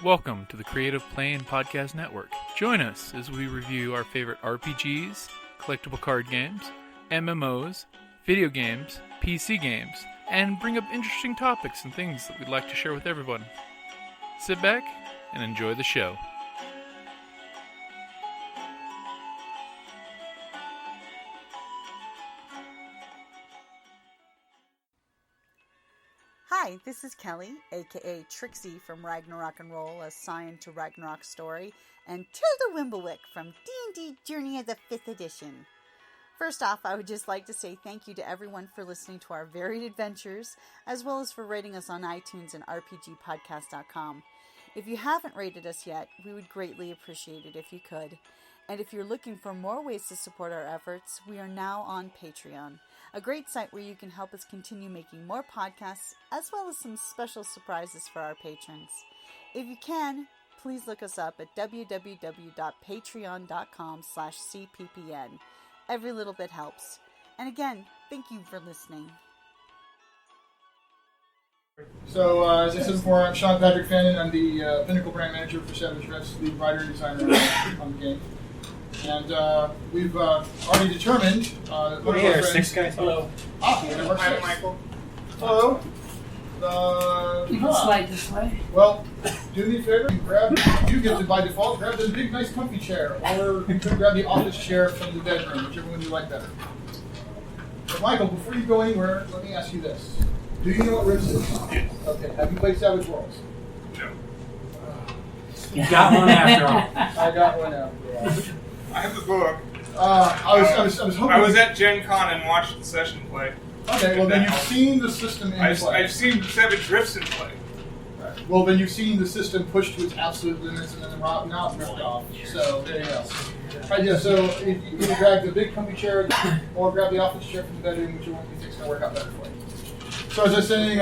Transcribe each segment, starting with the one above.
Welcome to the Creative Play and Podcast Network. Join us as we review our favorite RPGs, collectible card games, MMOs, video games, PC games, and bring up interesting topics and things that we'd like to share with everyone. Sit back and enjoy the show. Hi, this is Kelly, aka Trixie from Ragnarok and Roll, a Scion to Ragnarok story, and Tilda Wimblewick from D&D Journey of the 5th Edition. First off, I would just like to say thank you to everyone for listening to our varied adventures, as well as for rating us on iTunes and RPGpodcast.com. If you haven't rated us yet, we would greatly appreciate it if you could. And if you're looking for more ways to support our efforts, we are now on Patreon, a great site where you can help us continue making more podcasts, as well as some special surprises for our patrons. If you can, please look us up at www.patreon.com/cppn. Every little bit helps. And again, thank you for listening. So, as I said before, I'm Sean Patrick Fannon. I'm the Pinnacle Brand Manager for Savage Rift's lead writer and designer on the game. And we've already determined... We're here, six guys. Hello. Hi, Michael. Hello. You can slide this way. Well, do me a favor. You get to, by default, grab the big, nice, comfy chair. Or you can grab the office chair from the bedroom, whichever one you like better. But Michael, before you go anywhere, let me ask you this. Do you know what Rifts is? Yes. Okay. Have you played Savage Worlds? No. You got one after all. I got one after all. I have the book. I was hoping... I was at Gen Con and watched the session play. Okay, well then you've seen the system in play. I've seen Savage Rifts in play. Right. Well then you've seen the system pushed to its absolute limits and then now it's ripped off. So there you go. Right, yeah, so you can grab the big comfy chair or grab the office chair from the bedroom, which one you think is going to work out better for you. So as I was saying,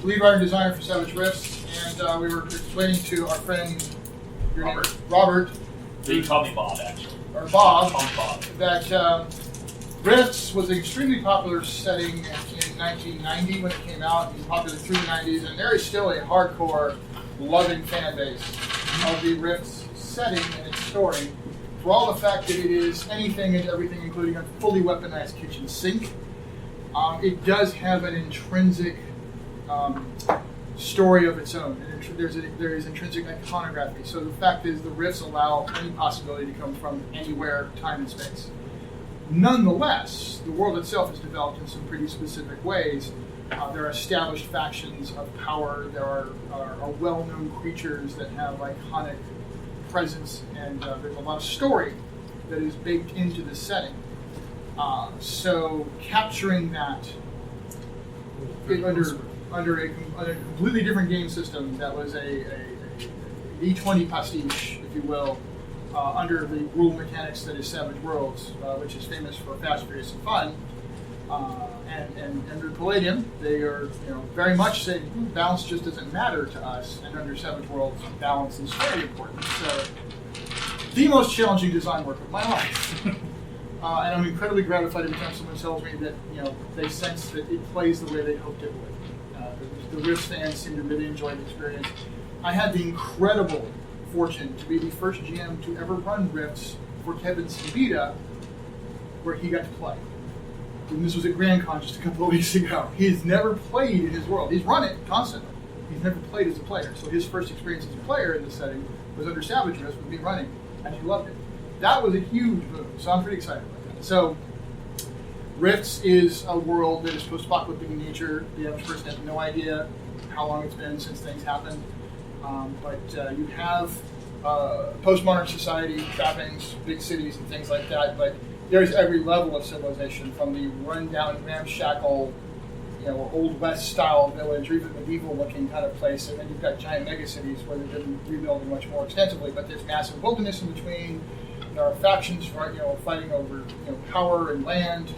lead writer and designer for Savage Rifts, and we were explaining to our friend, Robert. So you call me Bob, actually. Or Bob, Bob. That Rifts was an extremely popular setting in 1990 when it came out, and popular through the 90s, and there is still a hardcore, loving fan base of the Rifts setting and its story, for all the fact that it is anything and everything, including a fully weaponized kitchen sink. It does have an intrinsic story of its own. There is intrinsic iconography. So the fact is the Rifts allow any possibility to come from anywhere, time and space. Nonetheless, the world itself is developed in some pretty specific ways. There are established factions of power. There are well-known creatures that have iconic presence, and there's a lot of story that is baked into the setting. So capturing that under a completely different game system that was a D20 pastiche, if you will, under the rule mechanics that is Savage Worlds, which is famous for fast, furious, and fun. And under Palladium, they are very much saying balance just doesn't matter to us, and under Savage Worlds, balance is very important. So the most challenging design work of my life. And I'm incredibly gratified every time someone tells me that they sense that it plays the way they hoped it would. The Rifts fans seem to really enjoy the experience. I had the incredible fortune to be the first GM to ever run Rifts for Kevin Sabita, where he got to play. And this was at RinCon just a couple of weeks ago. He's never played in his world. He's run it constantly. He's never played as a player. So his first experience as a player in this setting was under Savage Rifts with me running, and he loved it. That was a huge move, so I'm pretty excited about that. So, Rifts is a world that is post-apocalyptic in nature. The average person has no idea how long it's been since things happened. But you have postmodern society, trappings, big cities, and things like that. But there's every level of civilization, from the run-down, ramshackle, Old West style village, or even medieval-looking kind of place, and then you've got giant megacities where they've been rebuilding much more extensively. But there's massive wilderness in between. There are factions, fighting over power and land.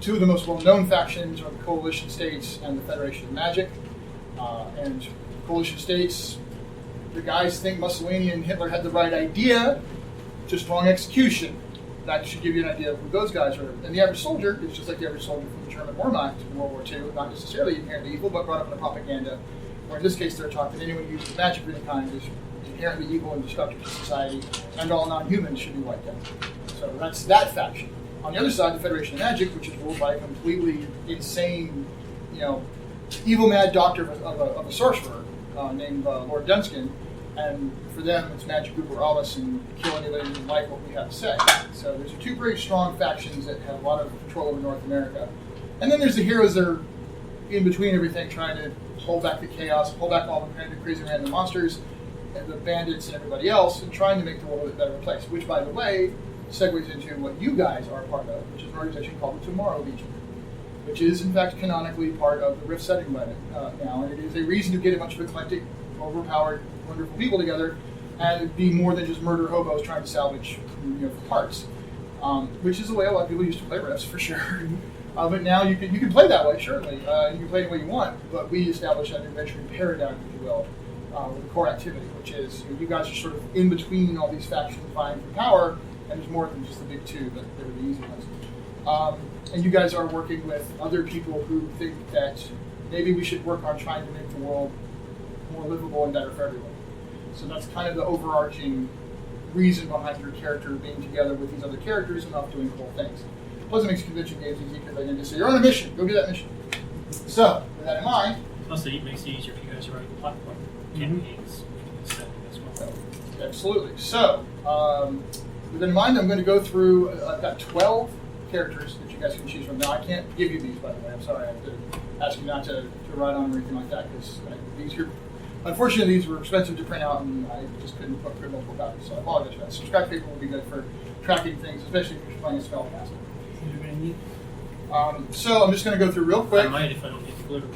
Two of the most well-known factions are the Coalition States and the Federation of Magic. And Coalition States, the guys think Mussolini and Hitler had the right idea, just wrong execution. That should give you an idea of who those guys are. And the average soldier is just like the average soldier from the German Wehrmacht in World War II, not necessarily inherently evil, but brought up in a propaganda or in this case, they're talking anyone who uses magic of any kind is inherently evil and destructive to society, and all non-humans should be wiped out. So that's that faction. On the other side, the Federation of Magic, which is ruled by a completely insane, evil mad doctor of a sorcerer named Lord Dunskin, and for them, it's magic uber alles and kill anybody who doesn't like what we have to say. So there's two very strong factions that have a lot of control over North America. And then there's the heroes that are in between everything, trying to hold back the chaos, hold back all the crazy random monsters, and the bandits and everybody else, and trying to make the world a better place. Which, by the way, segues into what you guys are a part of, which is an organization called the Tomorrow Legion, which is, in fact, canonically part of the Rift setting by now. And it is a reason to get a bunch of eclectic, overpowered, wonderful people together and be more than just murder hobos trying to salvage parts, which is the way a lot of people used to play Rifts, for sure. But now you can play that way, certainly. You can play the way you want, but we established an adventuring paradigm, if you will, with the core activity, which is you guys are sort of in between all these factions vying for power, and there's more than just the big two, but they're the easy ones. And you guys are working with other people who think that maybe we should work on trying to make the world more livable and better for everyone. So that's kind of the overarching reason behind your character being together with these other characters and off doing cool things. Plus, it makes convention games easy because I can just say, you're on a mission, go do that mission. So, with that in mind... Plus, it makes it easier if you guys are running the platform campaigns as well. Absolutely. So, with that in mind, I'm going to go through, I've got 12 characters that you guys can choose from. Now, I can't give you these, by the way. I'm sorry. I have to ask you not to write on them or anything like that, because these are... Unfortunately, these were expensive to print out, and I just couldn't put multiple copies, so I apologize for that. Subscribe paper will be good for tracking things, especially if you're playing a spellcaster. So I'm just going to go through real quick. I might if I don't get the glitter.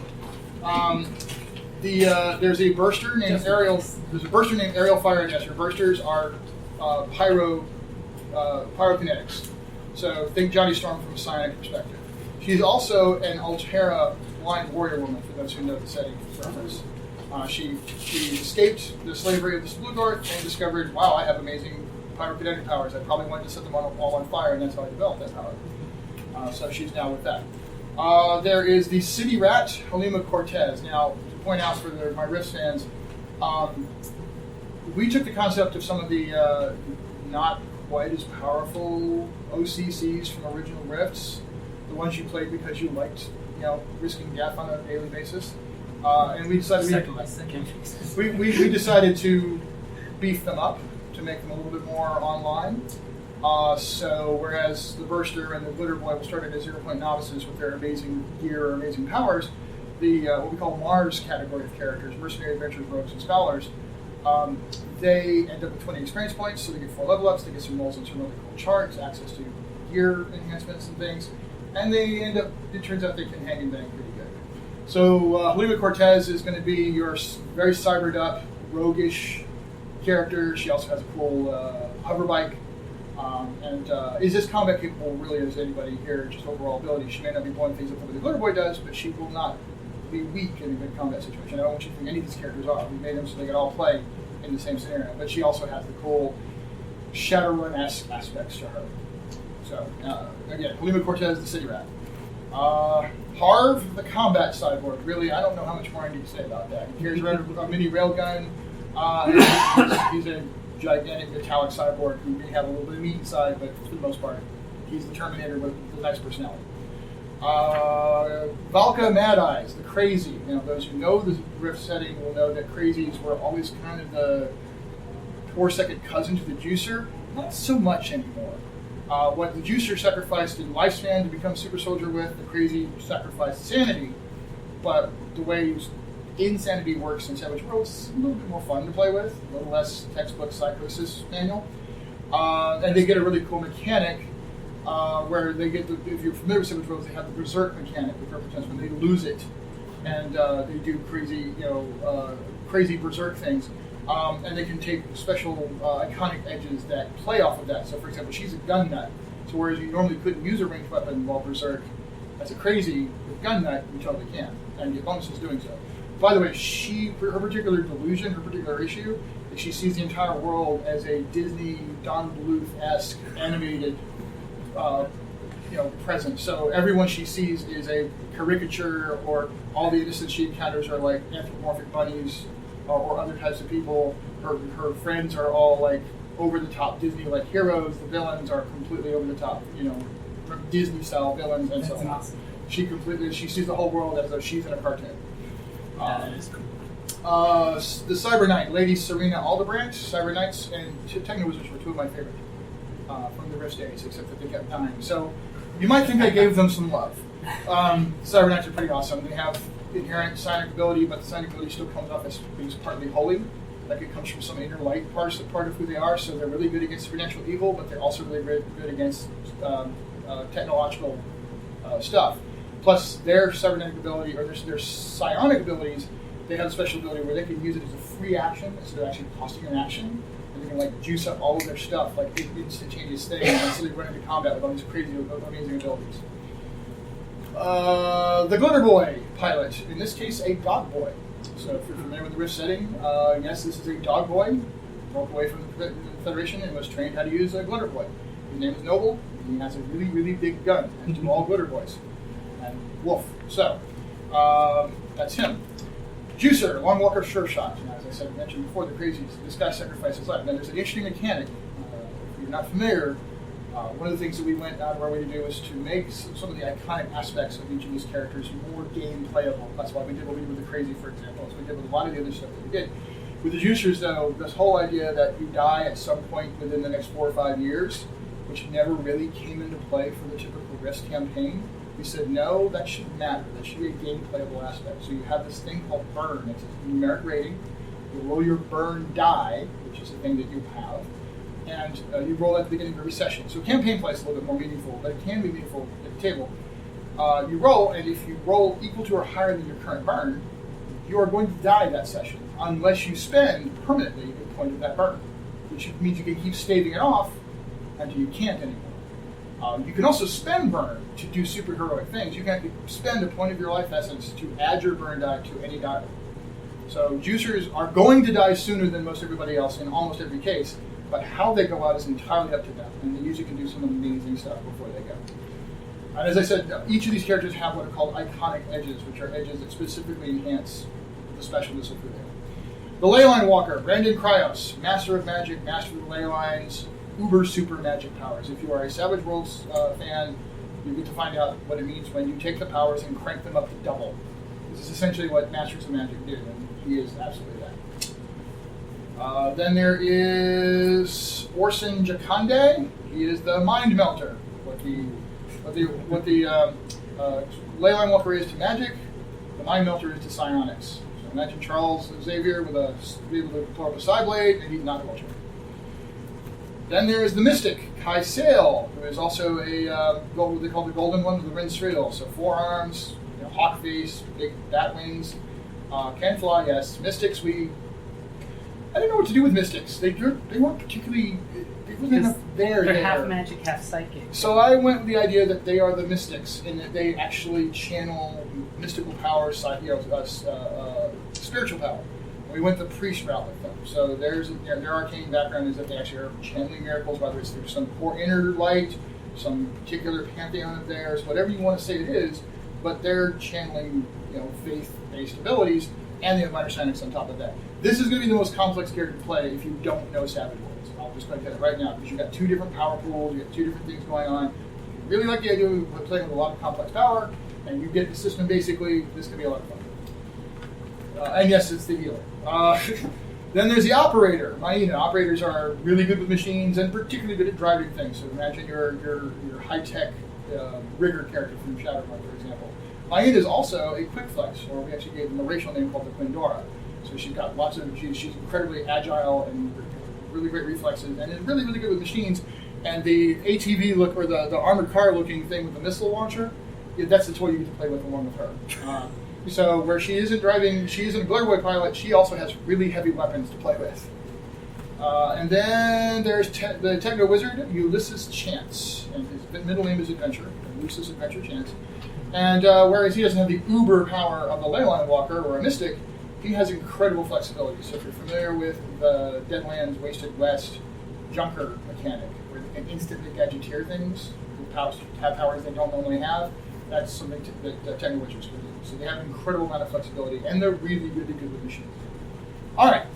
There's a burster named Ariel. There's a burster named Ariel Fire and Yes. Her bursters are pyrokinetics. So think Johnny Storm from a psionic perspective. She's also an Altera blind warrior woman, for those who know the setting reference. She escaped the slavery of the Splugorth and discovered, wow, I have amazing pyrokinetic powers. I probably wanted to set them all on fire, and that's how I developed that power. So she's now with that. There is the city rat, Halima Cortez. Now, to point out for my Rifts fans, we took the concept of some of the not quite as powerful OCCs from original Rifts, the ones you played because you liked, risking death on a daily basis. And we decided we decided to beef them up to make them a little bit more online. So whereas the Burster and the Glitter Boy were started as 0-point novices with their amazing gear or amazing powers, the what we call Mars category of characters, mercenary, adventurers, rogues, and scholars, they end up with 20 experience points, so they get 4 level ups, they get some rolls on some really cool charts, access to gear enhancements and things, and they end up, it turns out they can hang and bang pretty good. So Halima Cortez is going to be your very cybered up, roguish character. She also has a cool hover bike, and is as combat capable really as anybody here, just overall ability. She may not be blowing things up the way the Glitter Boy does, but she will not be weak in a good combat situation. I don't want you to think any of these characters are. We made them so they can all play in the same scenario. But she also has the cool Shadowrun-esque aspects to her. So, again, Halima Cortez, the city rat. Harv, the combat cyborg. Really, I don't know how much more I need to say about that. He carries around a mini railgun. He's a gigantic metallic cyborg who may have a little bit of meat inside, but for the most part, he's the Terminator with a nice personality. Valka Mad Eyes, the crazy. Those who know the Rift setting will know that crazies were always kind of the poor second cousin to the Juicer. Not so much anymore. What the Juicer sacrificed in lifespan to become super soldier with, the crazy sacrificed sanity. But the way insanity works in Savage Worlds is a little bit more fun to play with, a little less textbook psychosis manual. And they get a really cool mechanic where they get, if you're familiar with Savage Worlds, they have the berserk mechanic, which represents when they lose it, and they do crazy, crazy berserk things. And they can take special iconic edges that play off of that. So, for example, she's a gun nut. So whereas you normally couldn't use a ranged weapon while berserk, as a crazy with gun nut, you totally can, and get bonuses doing so. By the way, her particular delusion, her particular issue, is she sees the entire world as a Disney Don Bluth-esque animated, present. So everyone she sees is a caricature, or all the innocents she encounters are like anthropomorphic bunnies or other types of people. Her friends are all like over the top Disney like heroes. The villains are completely over the top, Disney style villains and so on. Awesome. She sees the whole world as though she's in a cartoon. That is cool. The Cyber Knight, Lady Serena Aldebrandt, Cyber Knights, and Techno Wizards were two of my favorite from the Rift days, except that they kept dying. So you might think I gave them some love. Cyber Knights are pretty awesome. They have inherent psionic ability, but the psionic ability still comes off as being partly holy. Like it comes from some inner light part of who they are, so they're really good against supernatural evil, but they're also really good against technological stuff. Plus, their cybernetic ability, or their psionic abilities, they have a special ability where they can use it as a free action instead of actually costing an action. And they can like juice up all of their stuff, like instantaneous thing, and so they run into combat with all these crazy, amazing abilities. The Glitter Boy pilot, in this case, a dog boy. So if you're familiar with the Rift setting, yes, this is a dog boy, broke away from the Federation and was trained how to use a Glitter Boy. His name is Noble, and he has a really, really big gun, and to all Glitter Boys. And Wolf. So, that's him. Juicer, Long Walker Sure Shot. And as I mentioned before, the crazies. This guy sacrificed his life. Now, there's an interesting mechanic. If you're not familiar, one of the things that we went out of our way to do was to make some of the iconic aspects of each of these characters more game playable. That's why we did what we did with the Crazy, for example. So we did with a lot of the other stuff that we did. With the Juicers, though, this whole idea that you die at some point within the next 4 or 5 years, which never really came into play for the typical Rift campaign, we said, no, that shouldn't matter. That should be a game playable aspect. So you have this thing called burn. It's a numeric rating. You roll your burn die, which is the thing that you have, and you roll at the beginning of every session. So campaign play is a little bit more meaningful, but it can be meaningful at the table. You roll, and if you roll equal to or higher than your current burn, you are going to die that session, unless you spend permanently a point of that burn, which means you can keep staving it off until you can't anymore. You can also spend burn to do superheroic things. You can actually spend a point of your life essence to add your burn die to any die. So juicers are going to die sooner than most everybody else in almost every case, but how they go out is entirely up to them, and they usually can do some amazing stuff before they go. And as I said, each of these characters have what are called iconic edges, which are edges that specifically enhance the specialness of who they are. The Leyline Walker, Brandon Kryos, Master of Magic, Master of the Ley Lines, uber super magic powers. If you are a Savage Worlds fan, you get to find out what it means when you take the powers and crank them up to double. This is essentially what Masters of Magic did, and he is absolutely that. Then there is Orson Jakande. He is the Mind Melter. What the Leyline Walker is to magic, the Mind Melter is to psionics. So imagine Charles Xavier with be able to throw up a side blade, and he's not a vulture. Then there is the Mystic, Kai Sale, who is also what they call the Golden One with the Rin Sriel. So 4 arms, hawk face, big bat wings, can fly, yes. Mystics, I didn't know what to do with Mystics. They weren't particularly, they wasn't enough there. They're half magic, half psychic. So I went with the idea that they are the Mystics, in that they actually channel mystical powers, spiritual power. We went the priest route with them. So their arcane background is that they actually are channeling miracles, whether it's through some core inner light, some particular pantheon of theirs, whatever you want to say it is, but they're channeling, faith-based abilities, and they have minor psionics on top of that. This is going to be the most complex character to play if you don't know Savage Worlds. I'll just go ahead and tell you right now, because you've got 2 different power pools, you got 2 different things going on. If you really like the idea of playing with a lot of complex power, and you get the system basically, this could be a lot of fun. And yes, it's the healer. Then there's the operator. Operators are really good with machines and particularly good at driving things. So imagine your high-tech rigger character from Shadowrun, for example. Mayan is also a quick flex, or we actually gave them a racial name called the Quindora. So she's got she's incredibly agile and really great reflexes, and is really, really good with machines. And the ATV look, or the armored car looking thing with the missile launcher, that's the toy you get to play with along with her. So where she isn't driving, she isn't a Glitter Boy pilot, she also has really heavy weapons to play with. And then there's the Techno Wizard, Ulysses Chance, and his middle name is Adventure, Ulysses Adventure Chance. And whereas he doesn't have the uber power of a Leyline Walker or a Mystic, he has incredible flexibility. So if you're familiar with the Deadlands Wasted West Junker mechanic, where they can instantly gadgeteer things with have powers they don't normally have. That's something that Techno Witchers can do. So they have an incredible amount of flexibility, and they're really, really good with machines. All right.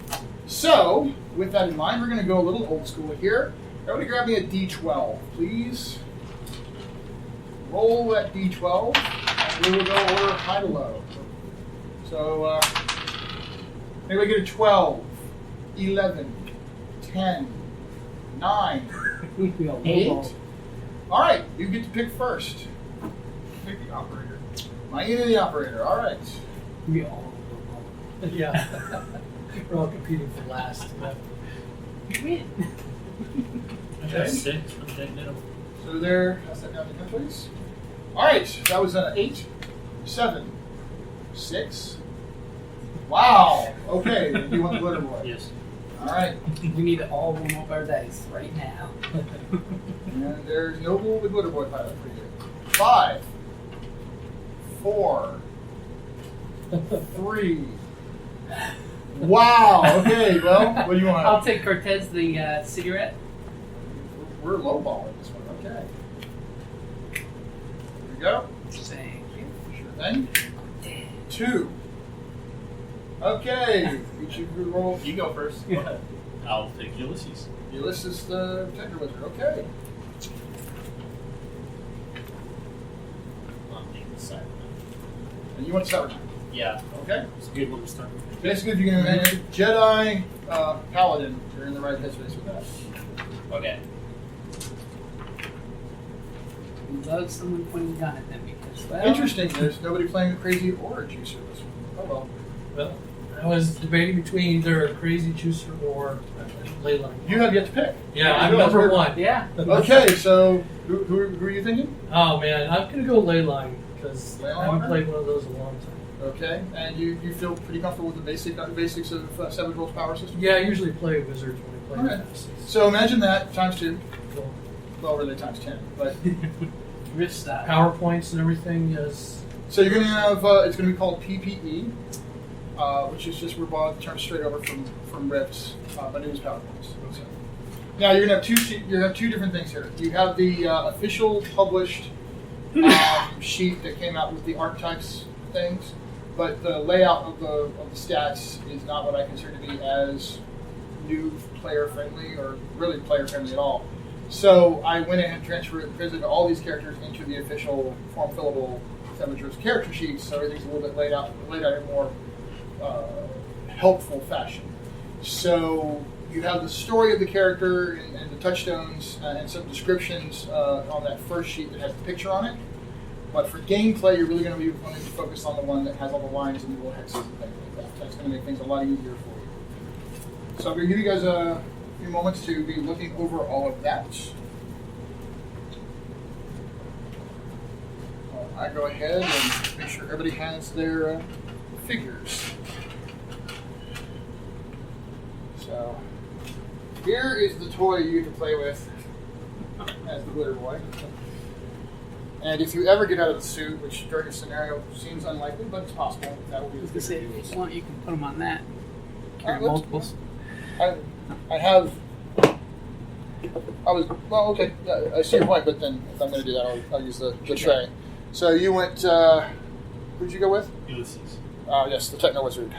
So with that in mind, we're going to go a little old school here. Everybody grab me a D12, please. Roll that D12, and we will go order high to low. So anybody get a 12, 11, 10, 9, 8. All right, you get to pick first. Pick the operator. Maina the operator. All right. We all yeah. We're all competing for last. Win. I got 6. I'm dead middle. So there, pass that down to 10, please. All right, that was an 8, 7, 6. Wow. Okay, you want the glitter boy? Yes. All right. We need to all warm up our dice right now. And there's Noble the glitter boy pilot for you. 5, 4, 3. Wow. Okay. Well, what do you want? I'll take Cortez the cigarette. We're lowballing this one. Okay. Here we go. Thank you. Sure thing. 2. Okay. Each of you roll. You go first. Go ahead. I'll take Ulysses. Ulysses the Techno Wizard. Okay. I'm taking the side. And you want Cybertime. Yeah. Okay. It's a good one to start with. Basically, if you can imagine Jedi Paladin, you're in the right headspace with that. Okay. We love someone pointing a gun at them because, well... Interesting, there's nobody playing a crazy aura juicer this one. Oh well. Well, I was debating between either a crazy juicer or Leyline. You have yet to pick. Yeah, I'm number 1. Yeah. Okay, so who are you thinking? Oh man, I'm gonna go Leyline because I Leyline? haven't played one of those in a long time. Okay, and you feel pretty comfortable with the basics of Savage Worlds power system? Yeah, I usually play wizards when I play Okay. Fantasies. So imagine that times 2. Cool. Well, really times 10. But Risk that. PowerPoints and everything is. so you're going to have it's going to be called PPE, which is just we're bought the term straight over from Rift's, but it is PowerPoints. So, now you're going to have two different things here. You have the official published sheet that came out with the archetypes things. But the layout of the stats is not what I consider to be as new player friendly or really player friendly at all. So I went ahead and translated all these characters into the official form fillable Savage Worlds character sheets, so everything's a little bit laid out in a more helpful fashion. So you have the story of the character and the touchstones and some descriptions on that first sheet that has the picture on it. But for gameplay, you're really going to be wanting to focus on the one that has all the lines and the little hexes and things like that. That's going to make things a lot easier for you. So I'm going to give you guys a few moments to be looking over all of that. I go ahead and make sure everybody has their figures. So here is the toy you get to play with as the glitter boy. And if you ever get out of the suit, which during your scenario seems unlikely, but it's possible, that will be the If you want, you can put them on that. Carry let's- multiples. Okay, yeah, I see your point, but then if I'm going to do that, I'll use the tray. So you went, who'd you go with? Ulysses. Yes, the Techno Wizard.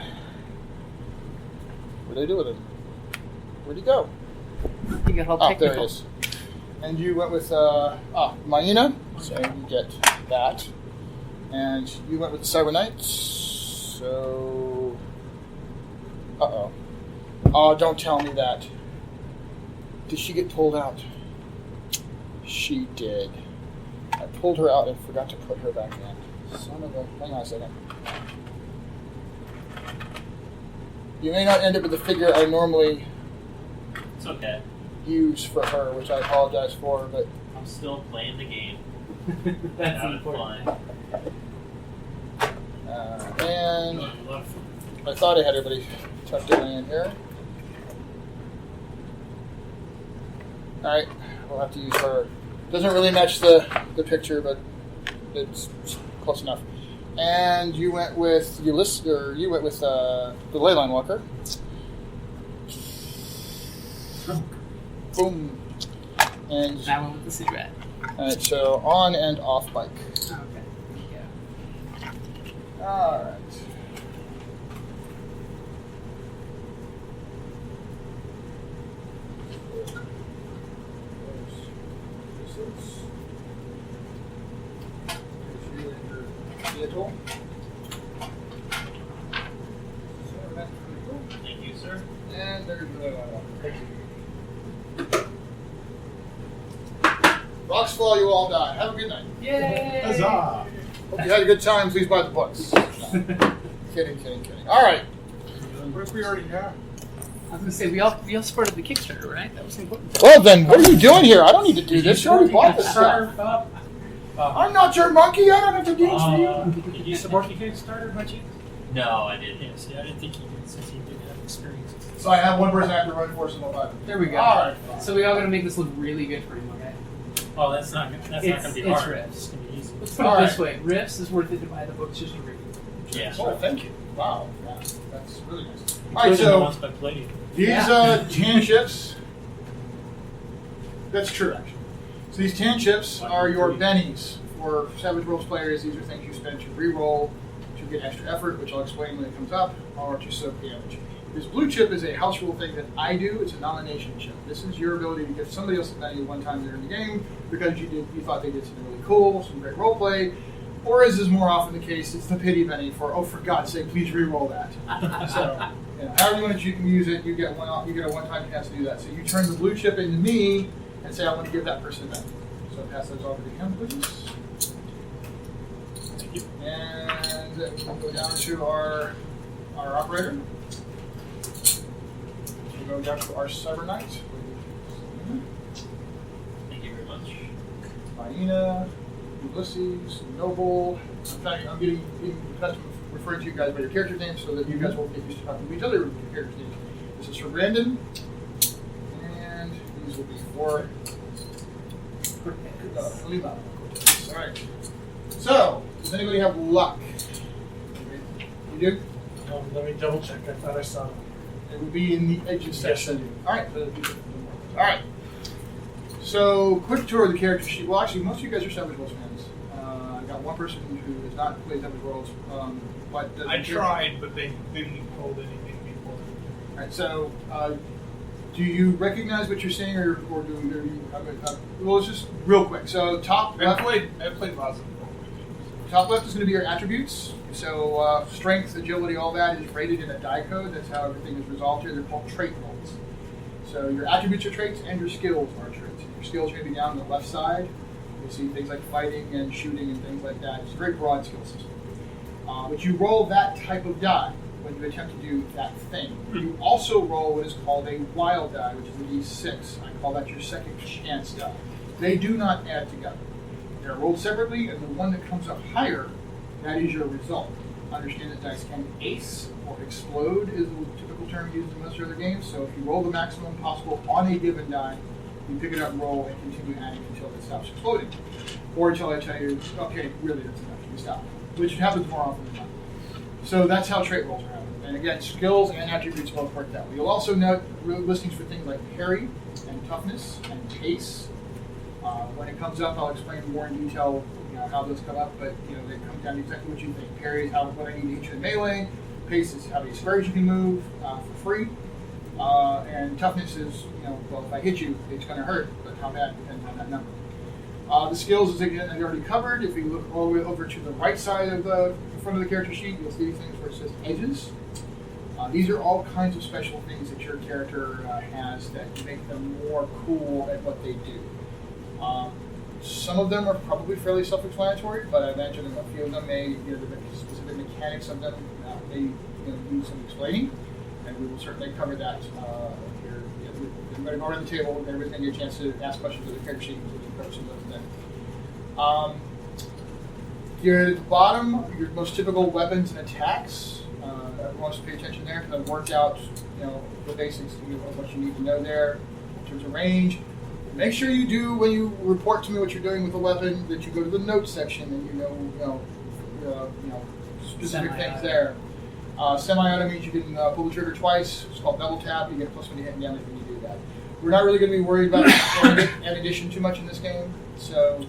What did I do with him? Where'd he go? You got all Oh, technical. there he is. And you went with Maina, so you get that. And you went with the Cyber Knights, so... Uh-oh. Oh, don't tell me that. Did she get pulled out? She did. I pulled her out and forgot to put her back in. Son of a... Hang on a second. You may not end up with the figure I normally It's okay. use for her, which I apologize for, but... I'm still playing the game. That's Having important. fun. And A lot of fun. I thought I had everybody tucked in here. Alright, we'll have to use her. Doesn't really match the picture, but it's close enough. And you went with Ulysses, or you went with the Leyline Walker. Boom. And That one with the cigarette. Alright, so on and off bike. Okay. Yeah. Alright. Here's you and your vehicle. So that's pretty cool. Thank you, sir. And there's thank you. Rocks fall, you all die. Have a good night. Yay! Huzzah! Hope you had a good time. Please buy the books. Kidding. All right. What if we already have? I was gonna say we all supported the Kickstarter, right? That was important. Well, then, what are you doing here? I don't need to do this. You already bought this stuff. I'm not your monkey. I don't have to games for you. Did you support the Kickstarter by chance? No, I didn't. Yeah, see, I didn't think you did since you didn't have experience. So I have one person I have to run for, so no matter. There we go. All right. So we all gotta make this look really good for him, okay? Oh, that's not going to be It's hard. riffs. It's going to be easy. Let's put it this way: Riffs is worth it to buy the books just to read. Yeah. Oh, thank you. Wow. Yeah, that's really nice. All right, Including the so ones by Palladium. these tan chips. That's true, actually. So these tan chips are your bennies for Savage Worlds players. These are things you spend to re-roll to get extra effort, which I'll explain when it comes up, or to soak damage. This blue chip is a house rule thing that I do. It's a nomination chip. This is your ability to give somebody else a benny one time during the game because you thought they did something really cool, some great role play. Or as is more often the case, it's the pity benny for for God's sake, please re-roll that. So, however you want to use it, you get a one-time chance to do that. So you turn the blue chip into me and say I want to give that person a benny. So pass those over to him, please. Thank you. And we'll go down to our operator. We'll go down to our Cyber Knight. Thank you very much. Hyena, Ulysses, Noble. In fact, I'm getting accustomed to referring to you guys by your character names so that you guys won't get used to talking to each other with your character names. This is for Brandon. And these will be for Lima. All right. So, does anybody have luck? You do? Let me double check. I thought I saw it. It would be in the edges section. Yes, All right. All right. So, quick tour of the character sheet. Well, actually, most of you guys are Savage Worlds fans. I got one person who has not played Savage Worlds. But I tried, but they didn't hold anything before. All right. So, do you recognize what you're seeing, or do you? Well, it's just real quick. So, top I left. played lots of Top left is going to be your attributes. So strength, agility, all that is rated in a die code. That's how everything is resolved here. They're called trait rolls. So your attributes are traits and your skills are traits. Your skills are going to be down on the left side. You'll see things like fighting and shooting and things like that. It's a very broad skill system. But you roll that type of die when you attempt to do that thing. You also roll what is called a wild die, which is a D6. I call that your second chance die. They do not add together. They're rolled separately, and the one that comes up higher, that is your result. Understand that dice can ace or explode is the typical term used in most other games. So if you roll the maximum possible on a given die, you pick it up and roll and continue adding until it stops exploding. Or until I tell you, okay, really that's enough, you stop. Which happens more often than not. So that's how trait rolls are happening. And again, skills and attributes both work that way. You'll also note listings for things like parry and toughness and pace. When it comes up, I'll explain more in detail, how those come up. But they come down to exactly what you think. Parry is what I need to hit you in melee. Pace is how many squares you can move for free. And toughness is, well, if I hit you, it's going to hurt. But how bad depends on that number. The skills, again, I've already covered. If you look all the way over to the right side of the front of the character sheet, you'll see things where it says edges. These are all kinds of special things that your character has that make them more cool at what they do. Some of them are probably fairly self-explanatory, but I imagine a few of them may, the specific mechanics of them may need some explaining, and we will certainly cover that here. We're going to go around the table, and everybody's going to get a chance to ask questions of the character sheet, so we can cover some of those then. Here at the bottom, your most typical weapons and attacks. Everyone wants to pay attention there because I've worked out, the basics of what you need to know there in terms of range. Make sure you do, when you report to me what you're doing with the weapon, that you go to the notes section and specific things there. Semi-auto means you can pull the trigger twice. It's called double tap. You get +1 hit damage when you do that. We're not really going to be worried about ammunition too much in this game. So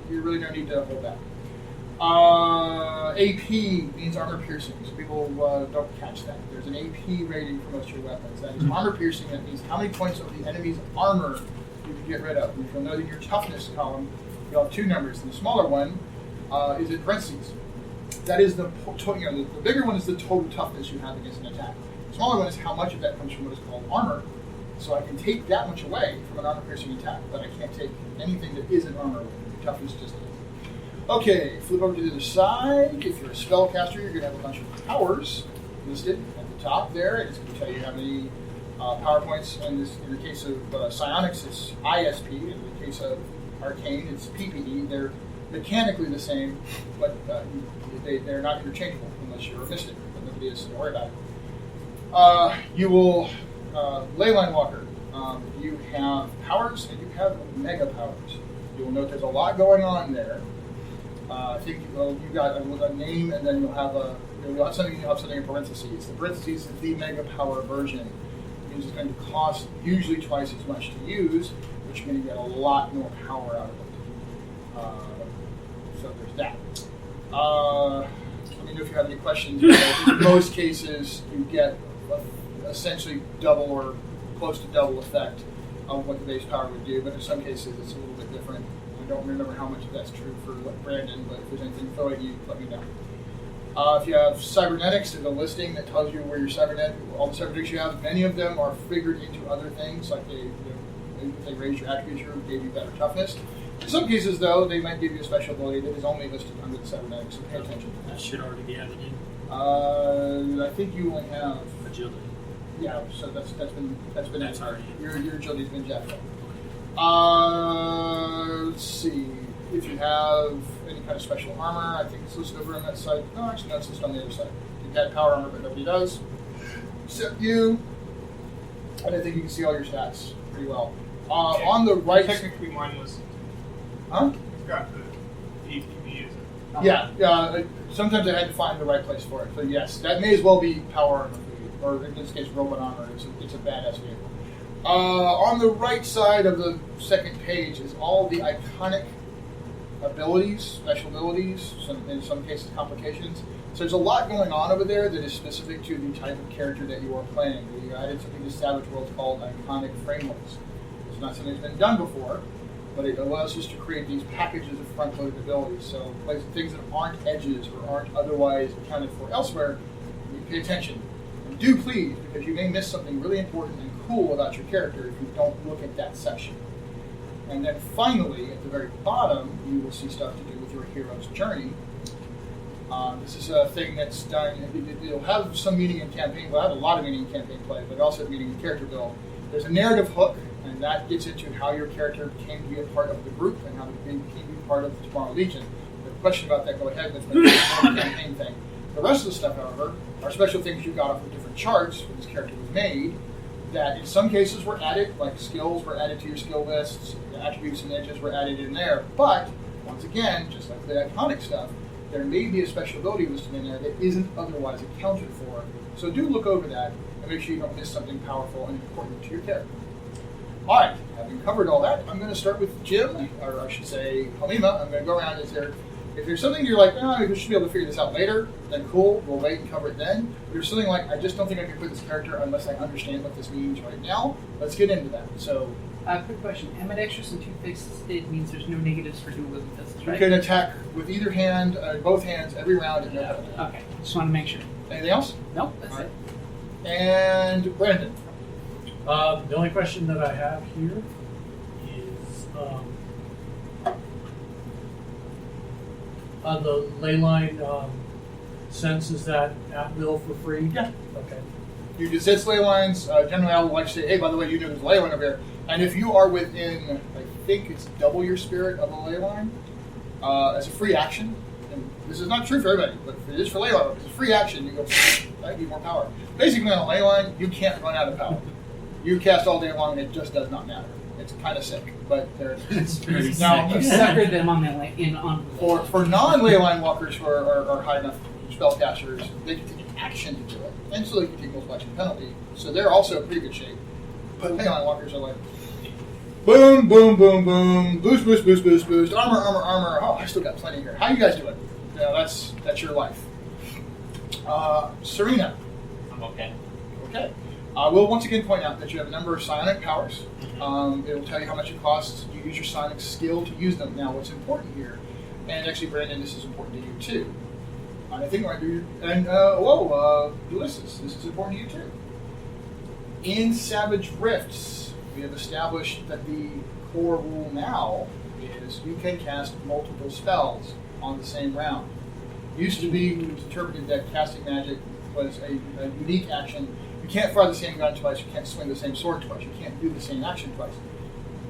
you really don't need to hold back. AP means armor piercing, so people don't catch that. There's an AP rating for most of your weapons. That is armor piercing. That means how many points of the enemy's armor you can get rid of. And you'll note in your toughness column, you'll have two numbers. And the smaller one is in parentheses. That is the bigger one is the total toughness you have against an attack. The smaller one is how much of that comes from what is called armor. So I can take that much away from an armor piercing attack, but I can't take anything that isn't armor away. Your toughness just is. Okay, flip over to the other side. If you're a spellcaster, you're going to have a bunch of powers listed at the top there. It's going to tell you how many power points. And in the case of psionics, it's ISP. In the case of arcane, it's PPE. They're mechanically the same, but they're not interchangeable unless you're a mystic. But nobody is to worry about it. You will leyline walker. You have powers and you have mega powers. You will note there's a lot going on there. I think you got a name, and then you'll have something in parentheses. The parentheses is the mega power version. It means it's going to cost usually twice as much to use, which means you get a lot more power out of it. So there's that. Let me know if you have any questions. In most cases, you get essentially double or close to double effect of what the base power would do, but in some cases it's a little bit different. I don't remember how much of that's true for Brandon, but if there's anything throwing you, let me know. If you have cybernetics, there's a listing that tells you where your all the cybernetics you have. Many of them are figured into other things, like they raise your attributes or gave you better toughness. In some cases, though, they might give you a special ability that is only listed under the cybernetics, so pay attention to that. That should already be added in. I think you only have Agility. yeah, so that's been That's already in. Your agility's been jacked up. Let's see. If you have any kind of special armor, I think it's listed over on that side. No, actually, no, it's listed on the other side. You've got power armor, but nobody does. Except you. And I think you can see all your stats pretty well. On the right... Technically, mine was... Huh? It's got the APB, is it? Yeah. Sometimes I had to find the right place for it. So yes, that may as well be power armor for you. Or in this case, robot armor. It's a badass vehicle. On the right side of the second page is all the iconic abilities, special abilities, in some cases complications. So there's a lot going on over there that is specific to the type of character that you are playing. We added something to Savage Worlds called iconic frameworks. It's not something that's been done before, but it allows us to create these packages of front-loaded abilities. So things that aren't edges or aren't otherwise accounted for elsewhere, you pay attention. And do please, because you may miss something really important and cool about your character if you don't look at that section. And then finally, at the very bottom, you will see stuff to do with your hero's journey. This is a thing that's done, it'll have some meaning in campaign, well, I have a lot of meaning in campaign play, but it also has meaning in character build. There's a narrative hook, and that gets into how your character came to be a part of the group and how they came to be part of the Tomorrow Legion. If you have a question about that, go ahead, that's maybe a campaign thing. The rest of the stuff, however, are special things you got off of different charts when this character was made, that in some cases were added, like skills were added to your skill lists, attributes and edges were added in there, but, once again, just like the iconic stuff, there may be a special ability listed in there that isn't otherwise accounted for. So do look over that and make sure you don't miss something powerful and important to your character. Alright, having covered all that, I'm going to start with Jim, or I should say Halima. I'm going to go around and say, if there's something you're like, oh, we should be able to figure this out later, then cool, we'll wait and cover it then. If there's something like, I just don't think I can put this character unless I understand what this means right now, let's get into that. So, quick question. Ambidextrous and two-fisted means there's no negatives for dualism fists, you right? can attack with either hand, both hands, every round, and no penalty. Okay, just want to make sure. Anything else? Nope, that's All it. right. And Brandon. The only question that I have here is the ley line sense, is that at will for free? Yeah. Okay. You can sense ley lines. Generally, I would like to say, hey, by the way, you know there's a ley line over here. And if you are within, I think it's double your spirit of a ley line, as a free action, and this is not true for everybody, but it is for ley line. It's a free action. You go, I need more power. Basically, on a ley line, you can't run out of power. You cast all day long, and it just does not matter. It's kind of sick, but there it is. It's pretty Now, You suckered them on the For non-ley line walkers who are high enough spellcasters, they can take an action to do it, and so they can take multiple action penalty. So they're also in pretty good shape. But ley line walkers are like, Boom, boom, boom, boom. Boost, boost, boost, boost, boost. Armor, armor, armor. Oh, I still got plenty here. How you guys doing? That's your life. Serena. I'm okay. Okay. We'll once again point out that you have a number of psionic powers. It will tell you how much it costs to use your psionic skill to use them. Now, what's important here, and actually, Brandon, this is important to you too. I think I do. And Ulysses, this is important to you too. In Savage Rifts, we have established that the core rule now is you can cast multiple spells on the same round. Used to be, it was interpreted that casting magic was a unique action. You can't fire the same gun twice, you can't swing the same sword twice, you can't do the same action twice.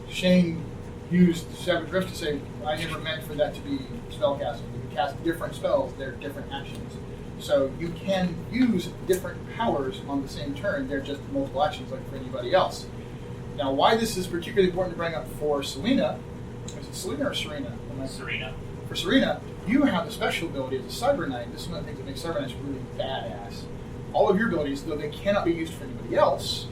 Shane used Savage Rift to say, I never meant for that to be spell casting. You can cast different spells, they're different actions. So you can use different powers on the same turn, they're just multiple actions like for anybody else. Now, why this is particularly important to bring up for Selena, is it Selena or Serena? Serena. For Serena, you have the special ability as a Cyber Knight. This is one of the things that makes Cyber Knights really badass. All of your abilities, though they cannot be used for anybody else,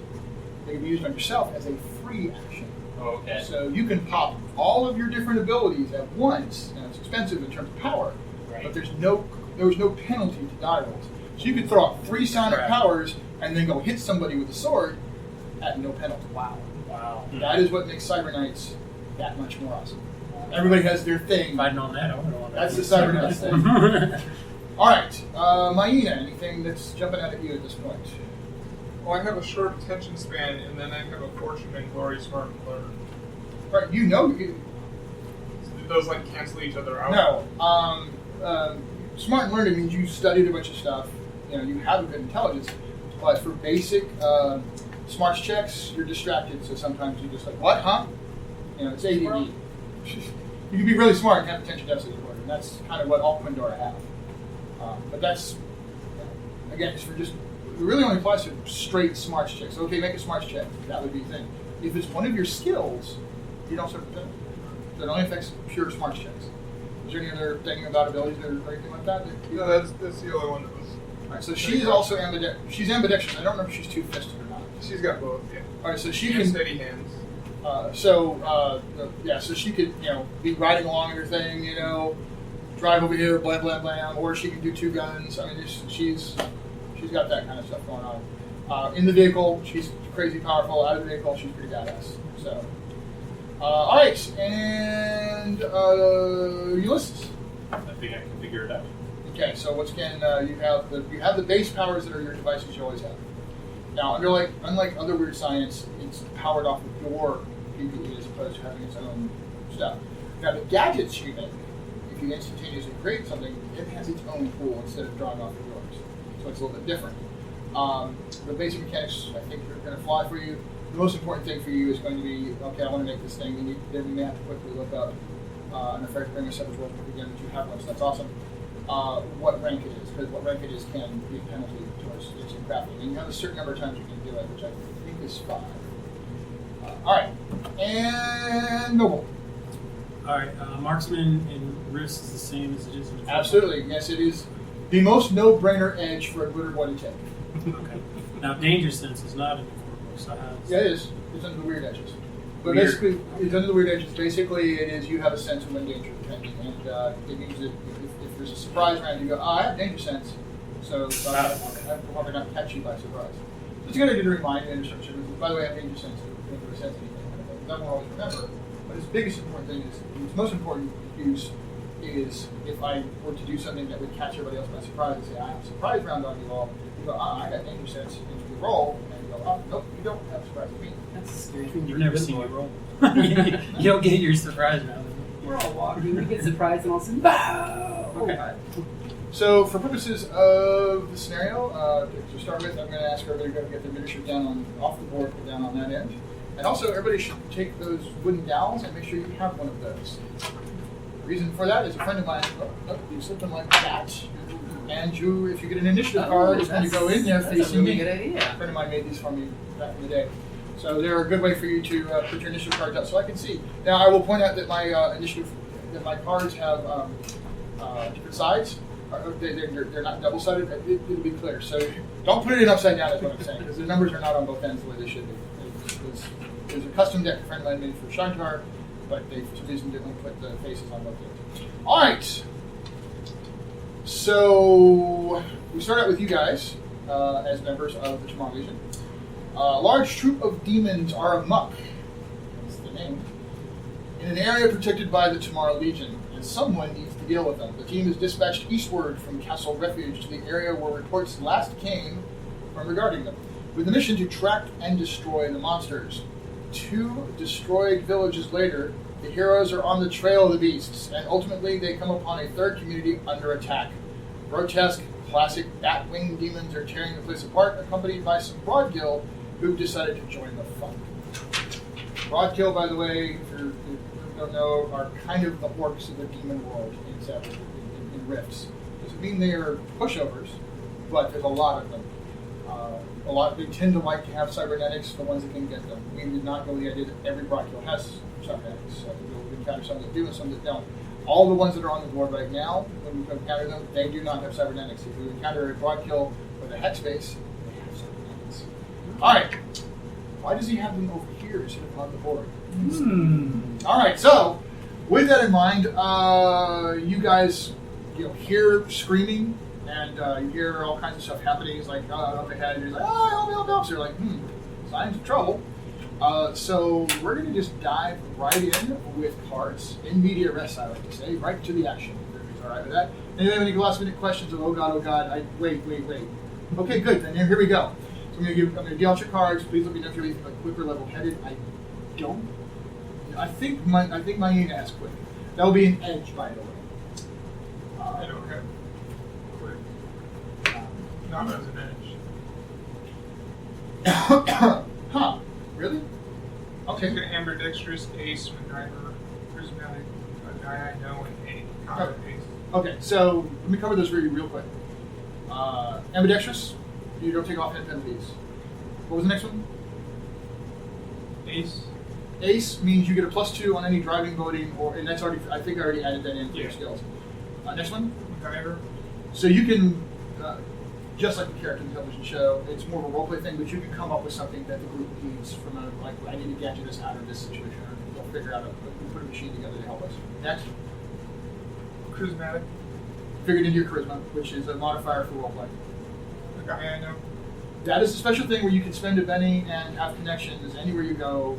they can be used on yourself as a free action. Oh, okay. So you can pop all of your different abilities at once. Now it's expensive in terms of power, Right. but there was no penalty to die rolls. So you could throw out 3 sonic powers and then go hit somebody with a sword at no penalty. Wow. Wow. That is what makes Cyber Knights that much more awesome. Everybody has their thing. If I'd known that, I would have known that. That's the Cyber Knights thing. All right, Maina, anything that's jumping out at you at this point? Well, I have a short attention span, and then I have a fortune and glory smart and learn. Right, you Those like cancel each other out. No. Smart and learning means you studied a bunch of stuff. You have a good intelligence, but for basic smarts checks, you're distracted. So sometimes you're just like, what, huh? It's ADD. You can be really smart and have attention deficit disorder, and that's kind of what all Quindora have. But that's, again, it's for just, it really only applies to straight smarts checks. Okay, make a smarts check. That would be the thing. If it's one of your skills, you don't suffer penalty. So it only affects pure smarts checks. Is there any other thing about abilities or anything like that? No, that's the only one that was. All right, so she's also ambidextrous. She's ambidextrous. I don't know if she's two-fisted or not. She's got both, yeah. All right, so she And can steady hands. so she could be riding along in her thing, drive over here, blam blam blam, or she can do 2 guns. I mean, she's got that kind of stuff going on. In the vehicle, she's crazy powerful. Out of the vehicle, she's pretty badass. So, all right, and Ulysses. I think I can figure it out. Okay, so once again, you have the base powers that are your devices you always have. Now, unlike other weird science, it's powered off of your PPE as opposed to having its own stuff. Now, the gadgets you make, if you instantaneously create something, it has its own pool instead of drawing off of yours. So it's a little bit different. The basic mechanics, I think, are going to fly for you. The most important thing for you is going to be, okay, I want to make this thing. Then we may have to quickly look up, and if I bring a separate world again, that you have one, so that's awesome. What rank it is, because what rank it is can be a penalty towards using crafting. And you have a certain number of times you can do it, which I think is 5. All right, and Noble. All right, marksman in wrist is the same as it is in the Absolutely, yes, it is the most no-brainer edge for a glitter boy to take. Okay. Now, danger sense is not in the core book, so how is Yeah, it is. It's under the weird edges. But Weird. basically, it's under the weird edges. Basically, it is you have a sense of when danger is pending, and it means that if there's a surprise round, you go, I have danger sense, so I probably not catch you by surprise. So it's a good idea to remind you in instructions. By the way, I have danger sense. If you sense anything, that won't always remember. But its biggest important thing is, its most important use is if I were to do something that would catch everybody else by surprise and say, I have a surprise round on you all. You go, I got danger sense into the roll, and you go, oh, nope, you don't have surprise with me. That's a scary thing. You've never seen me roll. You don't get your surprise round. We're all walking. We get surprised and all of a sudden, bow! Okay. So, for purposes of the scenario, to start with, I'm going to ask everybody to go get their miniature down off the board, put down on that end. And also, everybody should take those wooden dowels and make sure you have one of those. The reason for that is a friend of mine, you slip them like that. And if you get an initiative card, it's going to go in there That's a facing really me. good idea. A friend of mine made these for me back in the day. So they're a good way for you to put your initiative cards up so I can see. Now, I will point out that my cards have different sides. They're not double-sided. It'll be clear. So don't put it in upside down is what I'm saying, because the numbers are not on both ends the way they should be. There's a custom deck a friend of mine made for Shantar, but they for some reason didn't put the faces on both of it. All right. So we start out with you guys as members of the Tomorrow Legion. A large troop of demons are amuck. That's the name. In an area protected by the Tomorrow Legion, and someone needs to deal with them. The team is dispatched eastward from Castle Refuge to the area where reports last came from regarding them, with the mission to track and destroy the monsters. 2 destroyed villages later, the heroes are on the trail of the beasts, and ultimately they come upon a third community under attack. Grotesque, classic bat-winged demons are tearing the place apart, accompanied by some Broadkill who've decided to join the fun. Broadkill, by the way, if you don't know, are kind of the orcs of the demon world in Rifts. Doesn't mean they are pushovers, but there's a lot of them. They tend to like to have cybernetics, the ones that can get them. We did not go with the idea that every Broadkill has cybernetics. So we'll encounter some that do and some that don't. All the ones that are on the board right now, when we encounter them, they do not have cybernetics. If you encounter a Broadkill with a hex base, they have cybernetics. Alright. Why does he have them over here instead of on the board? Alright, so with that in mind, you guys hear screaming and you hear all kinds of stuff happening. It's like up ahead, and you're like, help. So you're like, signs of trouble. So we're going to just dive right in with cards, in media res, I like to say, right to the action. Everybody's all right with that? Anyone have any last minute questions of, oh god, wait. Okay, good, then here we go. So I'm going to deal out your cards. Please let me know if you're anything like quick or level-headed. I think Maina has quick. That'll be an edge, by the way. I don't have quick. Not as an edge. Huh. Really? Okay. Take an ambidextrous, ace, MacGyver, prismatic, a guy I know, and a combat ace. Okay, so let me cover this for you real quick. Ambidextrous, you don't take off hand penalties. What was the next one? Ace. Ace means you get a +2 on any driving, boating, and that's already. I think I already added that in for your skills. Next one. MacGyver. So you can, just like the character in the television show, it's more of a roleplay thing, but you can come up with something that the group needs from I need to get this out of this situation, or we'll figure out we'll put a machine together to help us. Next. Charismatic. Figured into your charisma, which is a modifier for roleplay. A guy I know. That is a special thing where you can spend a penny and have connections anywhere you go.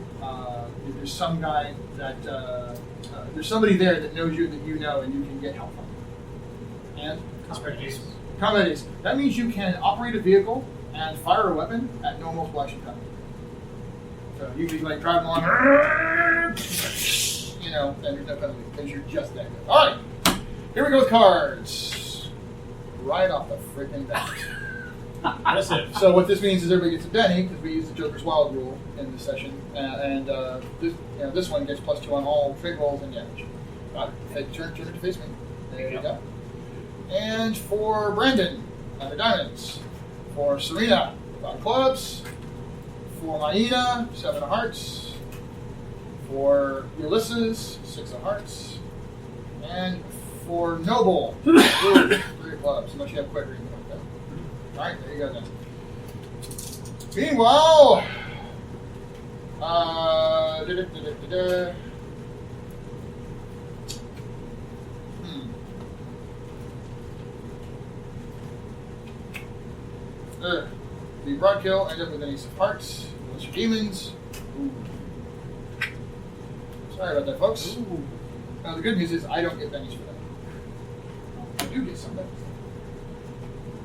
There's some guy that there's somebody there that knows you that you know, and you can get help from. And Combat ace. combat ace. That means you can operate a vehicle and fire a weapon at no multiple action time. So you can like drive along, and there's no penalty because you're just that good. All right, here we go with cards. Right off the freaking bat. Impressive. So what this means is everybody gets a penny because we use the Joker's Wild rule in this session, and this one gets +2 on all trait rolls and damage. Got it. Turn it to face me. There you go. And for Brandon, 9 of diamonds. For Serena, 5 clubs. For Maina, 7 of hearts. For Ulysses, 6 of hearts. And for Noble, 3 clubs. Unless you have quick or anything like that. Alright, there you go then. Meanwhile, the Broadkill end up with an ace of hearts. Those are demons. Ooh. Sorry about that, folks. Ooh. Now the good news is I don't get bennies for that. I do get some bennies.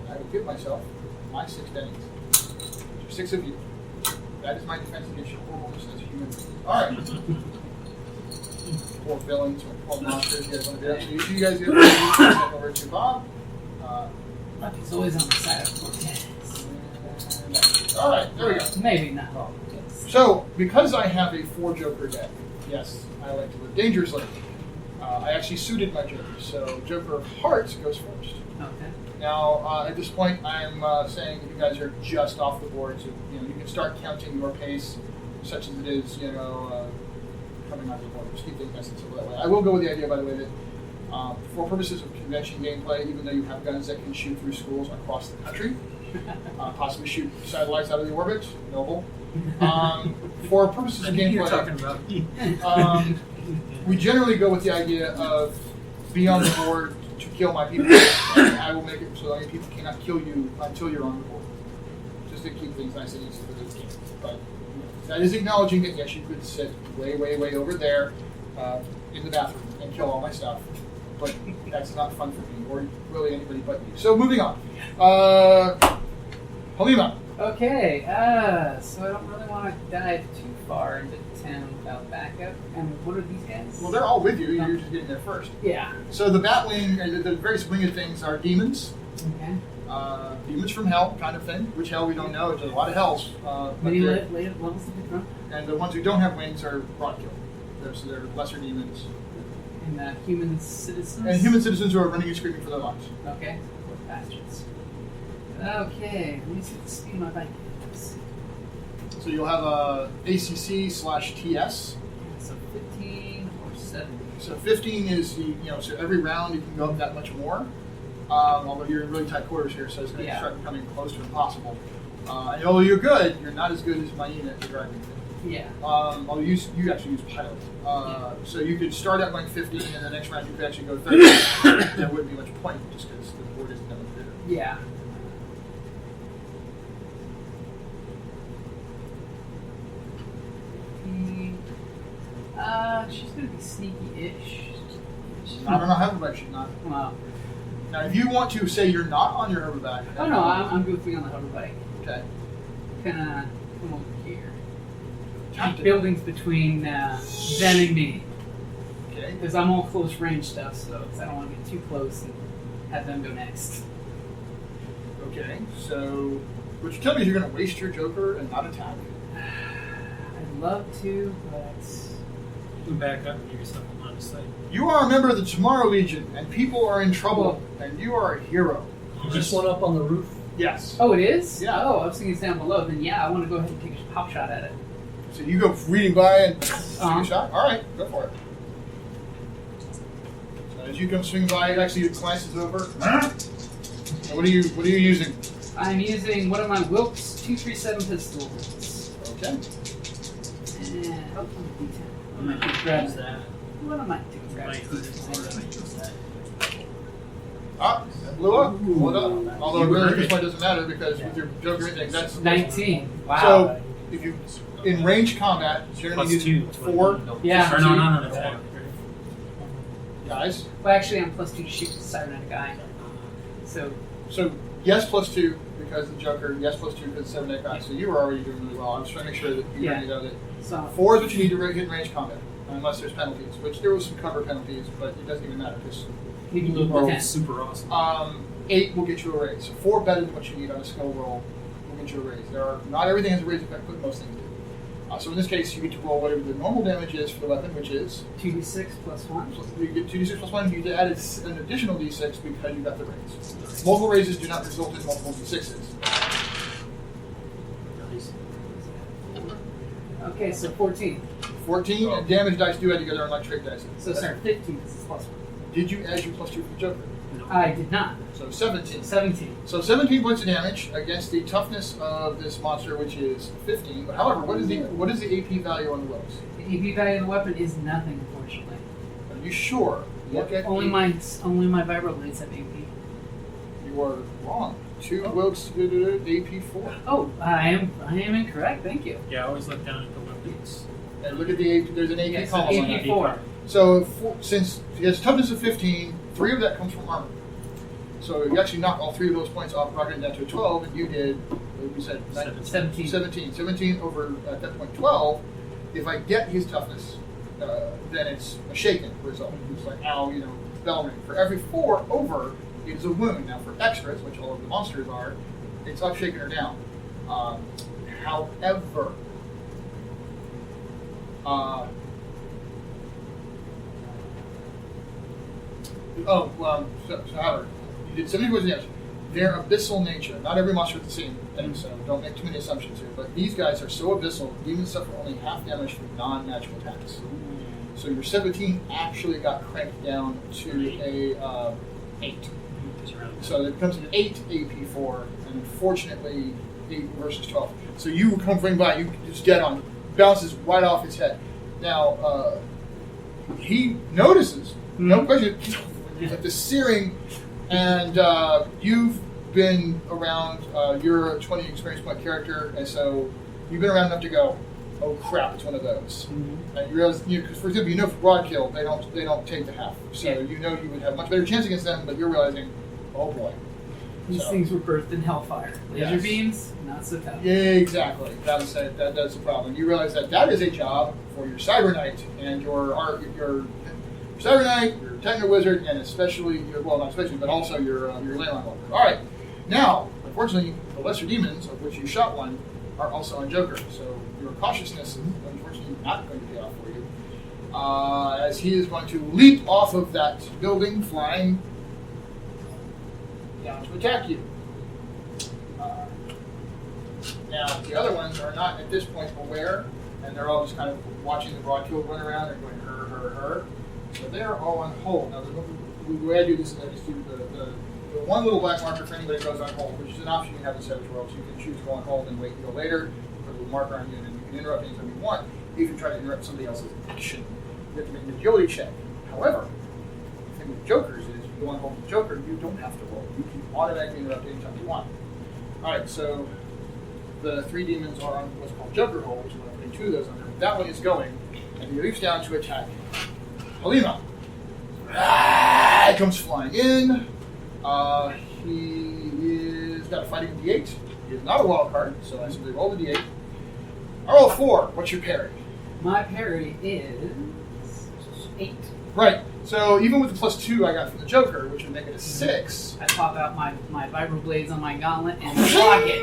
I will give myself my 6 bennies. 6 of you. That is my defense against your horribles as human beings. Alright. Poor villains, poor monsters. You guys want to do that? So you guys get over to Bob. Lucky's always on the side of Cortez. Alright, there we go. Maybe not all. So, because I have a 4 Joker deck, yes, I like to live dangerously. I actually suited my Joker, so Joker of Hearts goes first. Okay. Now, at this point, I'm saying that you guys are just off the board, so you can start counting your pace, such as it is, coming off the board. Just keep thinking that way. I will go with the idea, by the way, that For purposes of convention gameplay, even though you have guns that can shoot through schools across the country, possibly shoot satellites out of the orbit, noble. For purposes of You're talking gameplay, about we generally go with the idea of be on the board to kill my people, and I will make it so that people cannot kill you until you're on the board, just to keep things nice and easy for the team. But that is acknowledging that yes, you could sit way, way, way over there in the bathroom and kill all my stuff, but that's not fun for me or really anybody but you. So moving on, Halima. Okay, so I don't really want to dive too far into town without backup. And what are these guys? Well, they're all with you. You're just getting there first. Yeah. So the Batwing, the various winged things are demons. Okay. Demons from hell, kind of thing. Which hell we don't know. There's a lot of hells. Many levels to become. And the ones who don't have wings are brought killed. So they're lesser demons. And human citizens. And human citizens who are running and screaming for their lives. Okay. Poor bastards. Okay. Let me see what the speed of my bike is. So you'll have a ACC/TS. So 15 or 70. So 15 is so every round you can go up that much more. Although you're in really tight quarters here, so it's going to start becoming close to impossible. And although you're good, you're not as good as my unit at driving. Yeah. Although you actually use pilot. So you could start out going 15, and the next round you could actually go 30. There wouldn't be much point just because the board isn't that much bigger. Yeah. She's gonna be sneaky-ish. Not on a hoverback, she's not. Well. Now, if you want to say you're not on your hoverback. Oh no, I'm goofing on the hoverbike. Okay. Gonna come over here. Captain. Buildings between them and me. Okay. Because I'm all close range stuff, so I don't want to get too close and have them go next. Okay. So, what you tell me is you're going to waste your Joker and not attack. I'd love to, but you back up and give yourself a line of sight. You are a member of the Tomorrow Legion, and people are in trouble, and you are a hero. Is this one up on the roof? Yes. oh, it is. Yeah. Oh, I was thinking it's down below. Then yeah, I want to go ahead and take a pop shot at it. So you go reading by and take a shot? All right, go for it. So as you come swing by, it actually glances over. And what are you using? I'm using one of my Wilkes 237 pistols. Okay. And oh, I'm a D10. Grabs that. What am I doing? Might hurt it more than I use that. Ah, that blew up. Well done. Although really this one doesn't matter because with your Joker index, that's 19. Wow. So if you in range combat, generally Plus use 2. 4 Yeah. Or no, not an attack. guys. Well, actually, I'm +2 to shoot the cybernetic guy. So Yes +2 because the Joker, yes +2 because the 7-8 guy. So you were already doing really well. I was trying to make sure that you already know that so 4 is what you need to hit in range combat, unless there's penalties, which there was some cover penalties, but it doesn't even matter because we can do Roll 10. super awesome. 8 will get you a raise. So 4 better than what you need on a skill roll will get you a raise. Not everything has a raise effect, but most things do. So in this case, you get to roll whatever the normal damage is for the weapon, which is 2d6 plus 1. so you get 2d6 plus 1. You added an additional d6 because you got the raise. Multiple raises do not result in multiple d6s. Okay, so 14. 14 and damage dice do add together, unlike trait dice. So sorry, 15 is plus 1. Did you add your +2 for the Joker? I did not. So 17. 17. So 17 points of damage against the toughness of this monster, which is 15. But however, what is the AP value on the Wilkes? The AP value of the weapon is nothing, unfortunately. Are you sure? Look at Only my vibroblades have AP. You are wrong. 2 Wilkes, AP 4. Oh, I am incorrect. Thank you. Yeah, I always look down at the weapons. And look at the AP. There's an AP Yes, column on AP that. 4. So since he has toughness of 15, 3 of that comes from armor. So you actually knock all 3 of those points off, rocketing down to a 12, and you did, what we said, 17. 17 over, at that point, 12. If I get his toughness, then it's a shaken result. It's like, ow, bell ring. For every 4 over, it is a wound. Now, for extras, which all of the monsters are, it's up, shaken, or down. However, however, you did 70 points of damage. Their abyssal nature. Not every monster is the same thing, so don't make too many assumptions here. But these guys are so abyssal, demons suffer only half damage from non-natural attacks. So your 17 actually got cranked down to a 8. So it becomes an 8 AP4, and unfortunately, 8 versus 12. So you come running by, you just dead on, bounces right off his head. Now, he notices, no question, he's like this searing, and you've been around, you're a 20 experience point character, and so you've been around enough to go, oh crap, it's one of those. Mm-hmm. And you realize, because for example, you know for broad kill, they don't take the half. So Yeah. you know you would have a much better chance against them, but you're realizing, oh boy. These So- things were birthed in hellfire. Laser Yes. beams, not so tough. Yeah, exactly. That's the problem. You realize that is a job for your Cyber Knight and your Cyber Knight, your Techno Wizard, and especially not especially, but also your Leyline Walker. All right. Now, unfortunately, the lesser demons, of which you shot one, are also on Joker. So your cautiousness is unfortunately not going to pay off for you, as he is going to leap off of that building, flying down to attack you. Now, the other ones are not at this point aware, and they're all just kind of watching the broad kill run around and going, her. So they are all on hold. Now, the way I do this is I just do the one little black marker for anybody that goes on hold, which is an option you have in Savage Worlds. You can choose to go on hold and wait until later, put a little marker on you, and you can interrupt anytime you want. You can try to interrupt somebody else's action. You have to make an agility check. However, the thing with Jokers is, if you go on hold with Joker, you don't have to roll. You can automatically interrupt anytime you want. Alright, so the 3 demons are on what's called Joker hold, which is what I'm putting 2 of those on there. That one is going, and he leaps down to attack Halima. He comes flying in. He's got a fighting D8. He is not a wild card, so I simply roll the D8. I roll 4. What's your parry? My parry is 8. Right. So even with the +2 I got from the Joker, which would make it a 6. I pop out my vibroblades on my gauntlet and block it.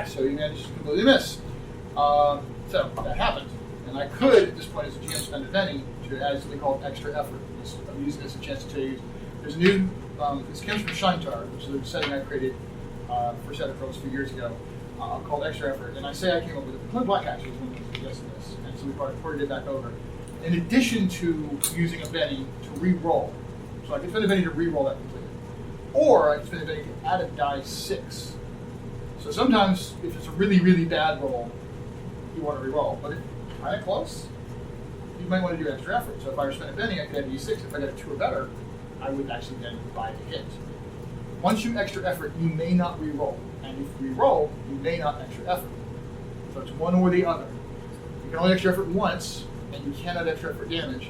So you managed to completely miss. So that happened. And I could, at this point, as a GM, spend a penny to add something called extra effort. I'm using this as a chance to tell you. There's a new, this comes from Shintar, which is a setting I created for Savage Worlds a few years ago, called Extra Effort. And I say I came up with it. Clint Black actually was one of the suggesting this. And so we ported it back over. In addition to using a Benny to re-roll. So I can spend a Benny to re-roll that completely. Or I can spend a Benny to add a die 6. So sometimes, if it's a really, really bad roll, you want to re-roll. But if it's kind of close, you might want to do extra effort. So if I were to spend a Benny, I could add a D6. If I got a 2 or better, I would actually then buy the hit. Once you extra effort, you may not re-roll. And if you re-roll, you may not extra effort. So it's one or the other. You can only extra effort once, and you cannot extra effort damage.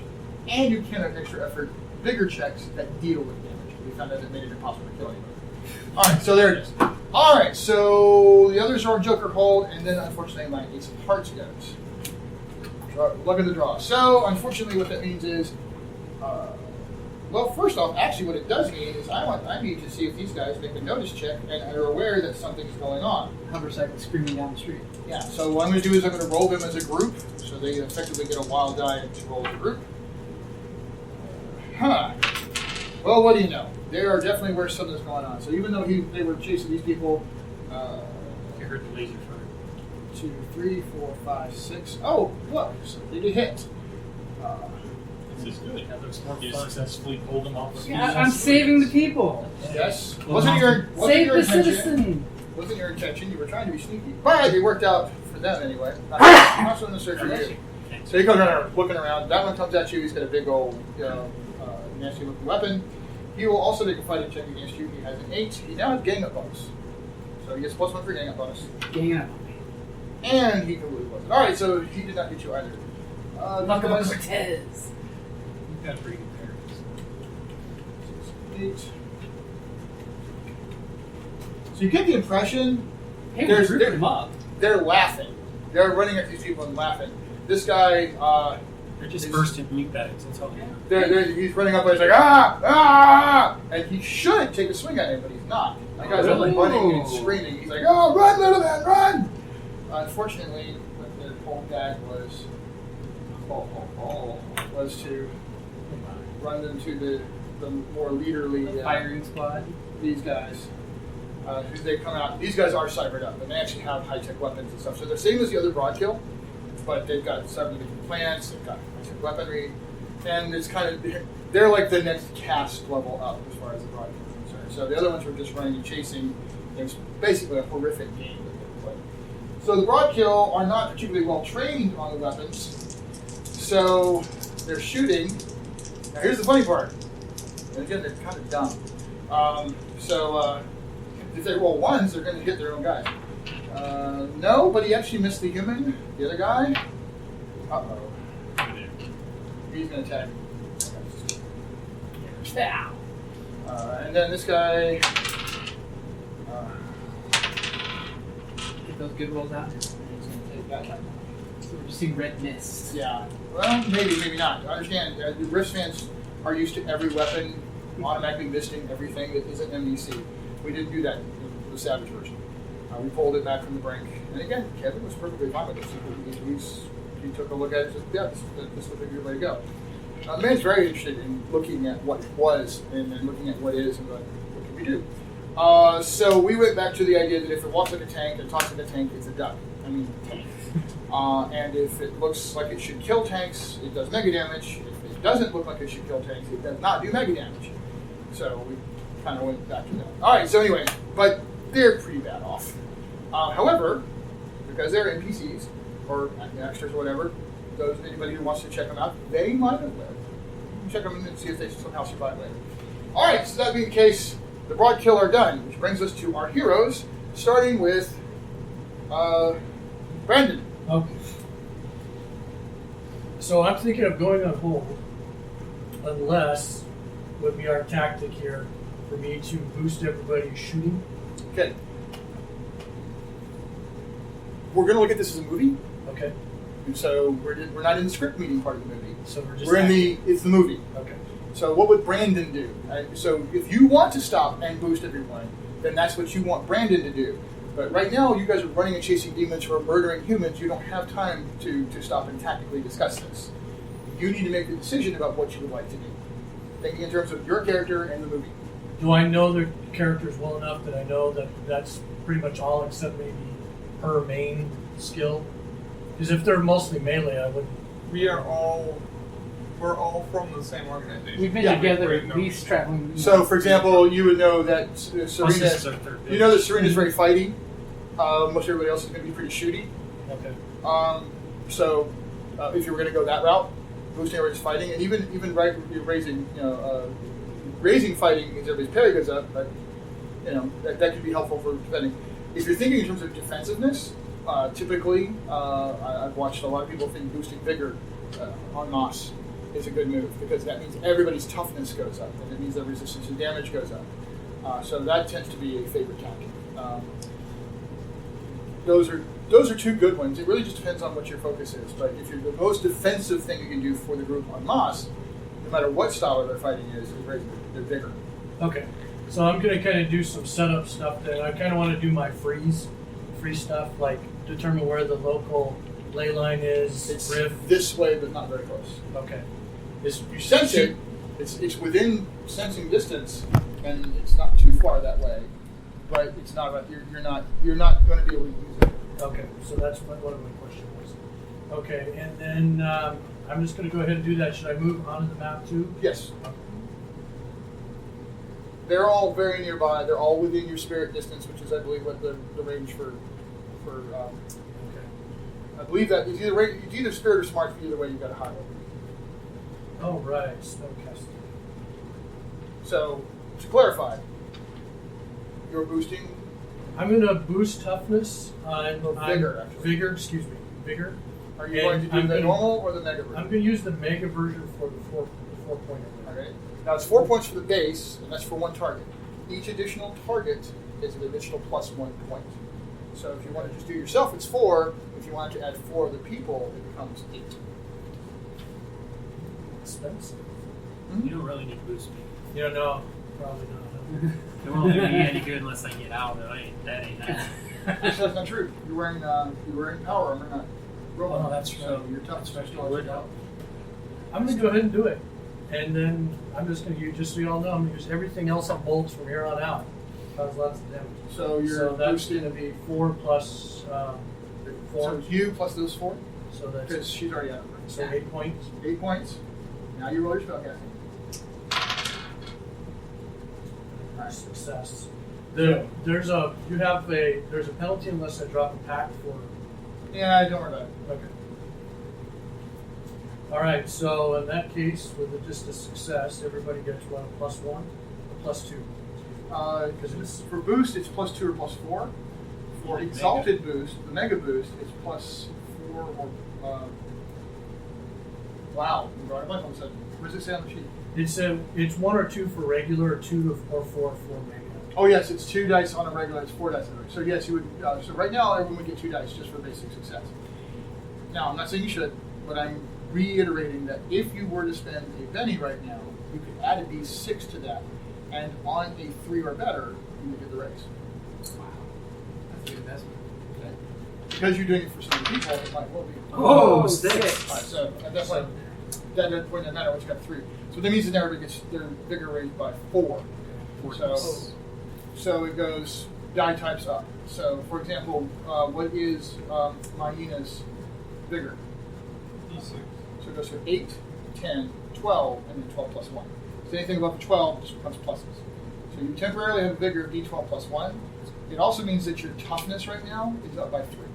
And you cannot extra effort bigger checks that deal with damage. We found out it made it impossible to kill anybody. Alright, so there it is. Alright, so the others are on Joker hold, and then unfortunately my Ace of Hearts goes. Luck of the draw. So, unfortunately, what that means is, well, first off, actually, what it does mean is I need to see if these guys make a notice check and are aware that something's going on. Hover cycle screaming down the street. Yeah. So what I'm going to do is I'm going to roll them as a group, so they effectively get a wild die to roll as a group. Well, what do you know? They are definitely aware something's going on. So even though they were chasing these people, I heard the laser fire. 2, 3, 4, 5, 6. Oh, look, so they did hit. This is good. That looks more You fun. successfully pulled them off. Of Yeah, I'm saving the people. Yes. Well, Wasn't your Save the intention. citizen. Wasn't your intention. You were trying to be sneaky, but it worked out for them anyway. Not so necessarily for you. So he comes around looking around. That one comes at you. He's got a big old, nasty looking weapon. He will also make a fighting check against you. He has an 8. He now has gang up bonus. So he gets +1 for gang up bonus. Gang up. And he completely was. Alright, so he did not hit you either. Luck of guys- Cortez. You've got pretty good parries. 8. So you get the impression Hey, we There's- grouped there- them up. they're laughing. They're running at these people and laughing. This guy, They're just bursting meat bags. That's all they are. he's running up and he's like, ah! And he should take a swing at him, but he's not. That guy's only running and screaming. He's like, oh, run, little man, run! Unfortunately, what the whole gag was, was to run them to the more leaderly Firing squad. these guys. They come out. These guys are cybered up, and they actually have high-tech weapons and stuff. So they're same as the other broad kill, but they've got 7 different plants. They've got weaponry, and it's kind of they're like the next caste level up as far as the broad kill is concerned. So the other ones were just running and chasing. It's basically a horrific game that they play. So the broad kill are not particularly well trained on the weapons, so they're shooting. Now here's the funny part. And again, they're kind of dumb. If they roll ones, they're going to hit their own guy. No, but he actually missed the human. The other guy. Uh-oh. He's going to attack. Ow. And then this guy. Get those good rolls out. He's going to take that. So we're just seeing red mist. Yeah. Well, maybe not. I understand. The Rift fans are used to every weapon automatically listing everything that isn't MDC. We didn't do that in the Savage version. We pulled it back from the brink. And again, Kevin was perfectly fine with this. He took a look at it and said, yeah, this looks like a good way to go. The man's very interested in looking at what was and then looking at what is and what can we do. So we went back to the idea that if it walks like a tank and talks like a tank, it's a duck. I mean, tank. And if it looks like it should kill tanks, it does mega damage. If it doesn't look like it should kill tanks, it does not do mega damage. So we kind of went back to that. All right, so anyway, but they're pretty bad off. However, because they're NPCs or extras or whatever, anybody who wants to check them out, they might have lived. Check them and see if they somehow survive later. All right, so that being the case, the broad kill are done, which brings us to our heroes, starting with Brandon. Okay. So I'm thinking of going on hold, unless would be our tactic here for me to boost everybody's shooting. Okay. We're going to look at this as a movie. Okay. And so we're not in the script meeting part of the movie. So we're in it's the movie. Okay. So what would Brandon do? So if you want to stop and boost everyone, then that's what you want Brandon to do. But right now, you guys are running and chasing demons or murdering humans. You don't have time to stop and tactically discuss this. You need to make a decision about what you would like to do. Thinking in terms of your character and the movie. Do I know their characters well enough that I know that that's pretty much all except maybe her main skill? Because if they're mostly melee, I wouldn't. We're all from the same organization. We've been together at least traveling. So, for example, you would know that Serena. This is our third You know that Serena's very fighty. Most everybody else is going to be pretty shooty. Okay. So, if you were going to go that route, boosting everybody's fighting, and even raising, raising fighting means everybody's parry goes up. But that could be helpful for defending. If you're thinking in terms of defensiveness, typically I've watched a lot of people think boosting vigor on Moss is a good move because that means everybody's toughness goes up, and it means their resistance to damage goes up. So that tends to be a favorite tactic. Those are two good ones. It really just depends on what your focus is. But if you're the most defensive thing you can do for the group on Moss, no matter what style of their fighting is raising their vigor. Okay. So I'm going to kind of do some setup stuff then. I kind of want to do my free stuff, like determine where the local ley line is. It's rift. this way, but not very close. Okay. You sense it. It's within sensing distance, and it's not too far that way. But it's not. You're not going to be able to use it. Okay. So that's what my question was. Okay, and then I'm just going to go ahead and do that. Should I move onto the map too? Yes. Okay. They're all very nearby. They're all within your spirit distance, which is, I believe, what the range for. Okay. I believe that it's either spirit or smart. Either way, you've got a high level. Oh right, spellcasting. So to clarify, you're boosting. I'm going to boost toughness. Vigor, actually. Vigor, excuse me. Vigor. Are you going to do the normal or the mega version? I'm going to use the mega version for the 4-pointer. Okay. Now it's 4 points for the base, and that's for one target. Each additional target is an additional +1 point. So if you want to just do yourself, it's 4. If you want to add 4 other people, it becomes 8. Expensive. You don't really need boost me. Yeah, no, probably not. It won't do me any good unless I get out. That ain't that. That's not true. You're wearing power armor, not robot. Oh, that's So right. you're tough, especially Would on help. I'm going to go ahead and do it. And then I'm just going to use, just so you all know, I'm going to use everything else on bolts from here on out. Cause lots of damage. So you're So that's boosting. going to be 4 plus 4. So you plus those 4, So that's because she's already out of range. So 8 points. 8 points. Now you roll your spellcasting. Success. There's a penalty unless I drop a pack for. Yeah, don't worry about it. Okay. All right. So in that case, with just a success, everybody gets what, a +1, or +2. Because it's for boost, it's +2 or +4. For exalted boost, the mega boost, it's +4 or. Wow, I'm drawing a blank all of a sudden. Where does it say on the sheet? It's 1 or 2 for regular, or 2 or 4 for mega. Oh yes, it's 2 dice on a regular. It's 4 dice on a regular. So yes, you would. So right now, everyone would get 2 dice just for basic success. Now, I'm not saying you should, but I'm reiterating that if you were to spend a penny right now, you could add a D6 to that, and on a 3 or better, you would get the raise. Wow. That's a good investment. Okay. Because you're doing it for so many people, it might well be. Oh, 6. All right, so at that point, that point doesn't matter once you got 3. So that means that everybody gets their vigor raised by 4. So it goes die types up. So for example, what is Marina's vigor? D6. So it goes from 8, 10, 12, and then 12 plus 1. So anything above 12 just becomes pluses. So you temporarily have a vigor of D12 plus 1. It also means that your toughness right now is up by 3.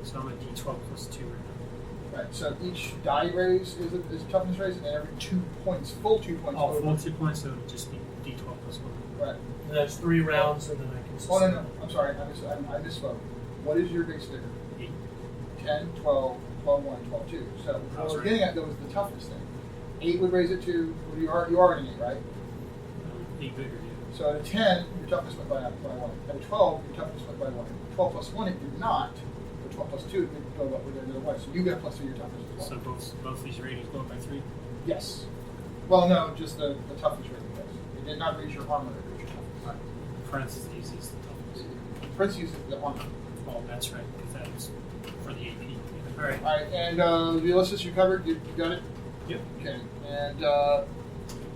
So I'm a D12 plus 2 right now. Right. So each die raise is a toughness raise, and then every 2 points, full 2 points. Oh, full 2 points, so it would just be D12 plus 1. Right. And that's 3 rounds, and then I can. Oh no, I'm sorry. I misspoke. What is your base vigor? 8. 10, 12, 12, 1, 12, 2. So what we're getting at though is the toughness thing. 8 would raise it to, you are an 8, right? 8 bigger, yeah. So at a 10, your toughness went by 1. At a 12, your toughness went by 1. 12 plus 1, it did not. But 12 plus 2, it did go up with another way. So you get plus 2 your toughness as well. So both these ratings go up by 3? Yes. Well, no, just the toughness rating does. It did not raise your armor, it raised your toughness. Parentheses is the toughness. Prince uses the armor. Oh, that's right, because that was for the AP. All right. All right, and Ulysses, you covered? You got it? Yep. Okay, and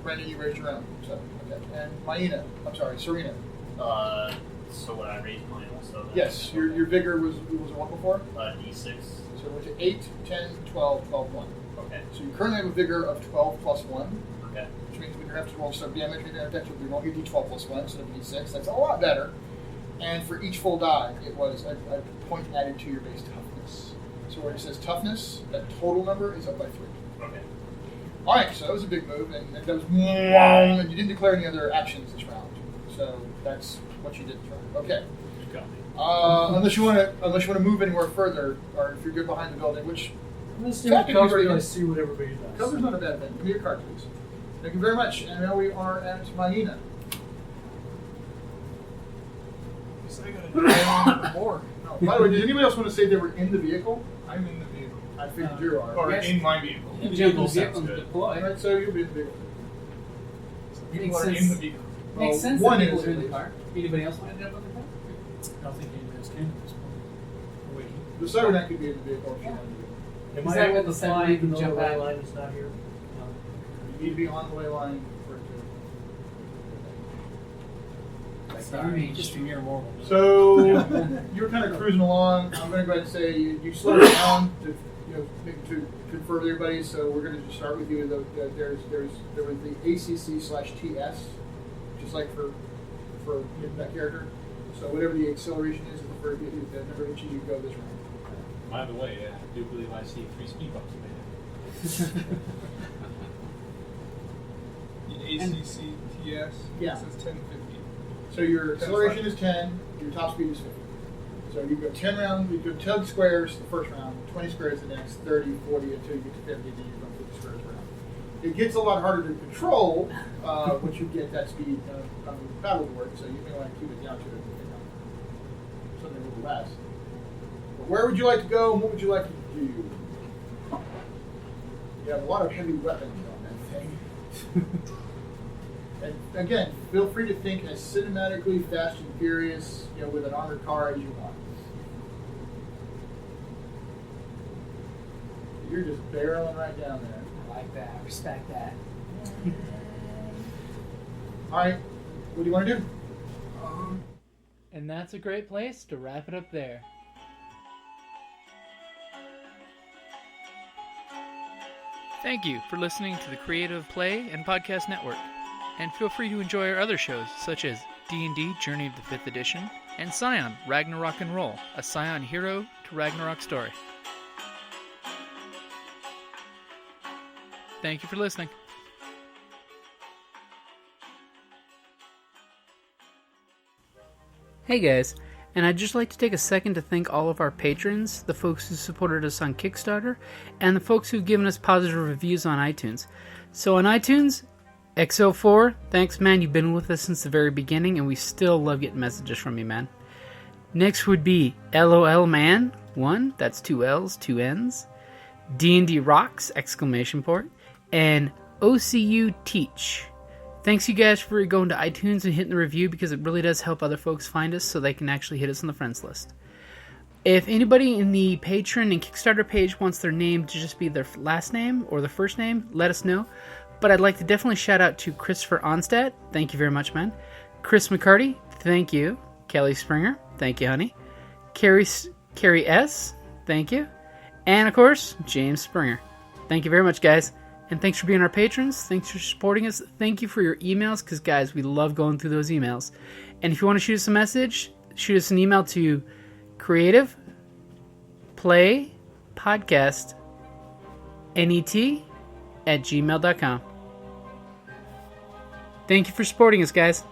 Brandon, you raised your own. So, okay. And Maina, I'm sorry, Serena. So when I raised mine also. Yes, your vigor was what before? D6. So it went to 8, 10, 12, 12, 1. Okay. So you currently have a vigor of 12 plus 1, Okay. which means when you have to roll some damage, you're going to roll your d12 plus 1 instead of d6. That's a lot better. And for each full die, it was a point added to your base toughness. So where it says toughness, that total number is up by 3. Okay. All right, so that was a big move, and that was and you didn't declare any other actions this round. So that's what you did this round. Okay. You got me. Unless you want to move anywhere further, or if you're good behind the building, which Let's do the cover and see what everybody does. cover's not a bad thing. Give me your card, please. Thank you very much. And now we are at Maina. Guess I gotta die more. Oh, by the way, did anybody else want to say they were in the vehicle? I'm in the vehicle. I figured you are. Or Yes. in my vehicle. You jump in the vehicle sounds and good. deploy. All right, so you'll be in the vehicle. People Makes are sense. in the vehicle. Makes Well, sense one that people is are in at the least. car. Anybody else want to jump in the car? I don't think anybody else can at this point. We're waiting. The Cybernet could be in the vehicle if you want to do Am Is I that able what to the fly Cybernet even can though the jump red out? line is not here? it. You need to be on the way line for it to. Sorry. Just a mere mortal. So you're kind of cruising along. I'm going to go ahead and say you slow down to to confer with everybody. So we're going to just start with you. There was the ACC/TS, just like for that character. So whatever the acceleration is, the number of inches you go this round. By the way, I do believe I see 3 speed bumps in there. The ACCTS Yeah. says 1050. So your acceleration is 10, your top speed is 50. So you go 10 rounds, you go 10 squares the first round, 20 squares the next, 30, 40 until you get to 50, then you go 50 squares around. It gets a lot harder to control once you get that speed on the paddleboard, so you may want to keep it down to something a little less. But where would you like to go and what would you like to do? You have a lot of heavy weapons on that thing. And again, feel free to think as cinematically fast and furious, with an armored car as you want. You're just barreling right down there. I like that. I respect that. All right, what do you want to do? And that's a great place to wrap it up there. Thank you for listening to the Creative Play and Podcast Network. And feel free to enjoy our other shows, such as D&D Journey of the 5th Edition and Scion Ragnarok and Roll, a Scion hero to Ragnarok story. Thank you for listening. Hey guys, and I'd just like to take a second to thank all of our patrons, the folks who supported us on Kickstarter, and the folks who've given us positive reviews on iTunes. So on iTunes, XO4, thanks man, you've been with us since the very beginning, and we still love getting messages from you, man. Next would be LOL Man 1, that's 2 L's, 2 N's, D&D Rocks, ! And OCU Teach. Thanks you guys for going to iTunes and hitting the review, because it really does help other folks find us so they can actually hit us on the friends list. If anybody in the Patreon and Kickstarter page wants their name to just be their last name or their first name, let us know. But I'd like to definitely shout out to Christopher Onstadt. Thank you very much, man. Chris McCarty, thank you. Kelly Springer, thank you, honey. Carrie S., thank you. And, of course, James Springer. Thank you very much, guys. And thanks for being our patrons. Thanks for supporting us. Thank you for your emails, because, guys, we love going through those emails. And if you want to shoot us a message, shoot us an email to creativeplaypodcastnet@gmail.com. Thank you for supporting us, guys.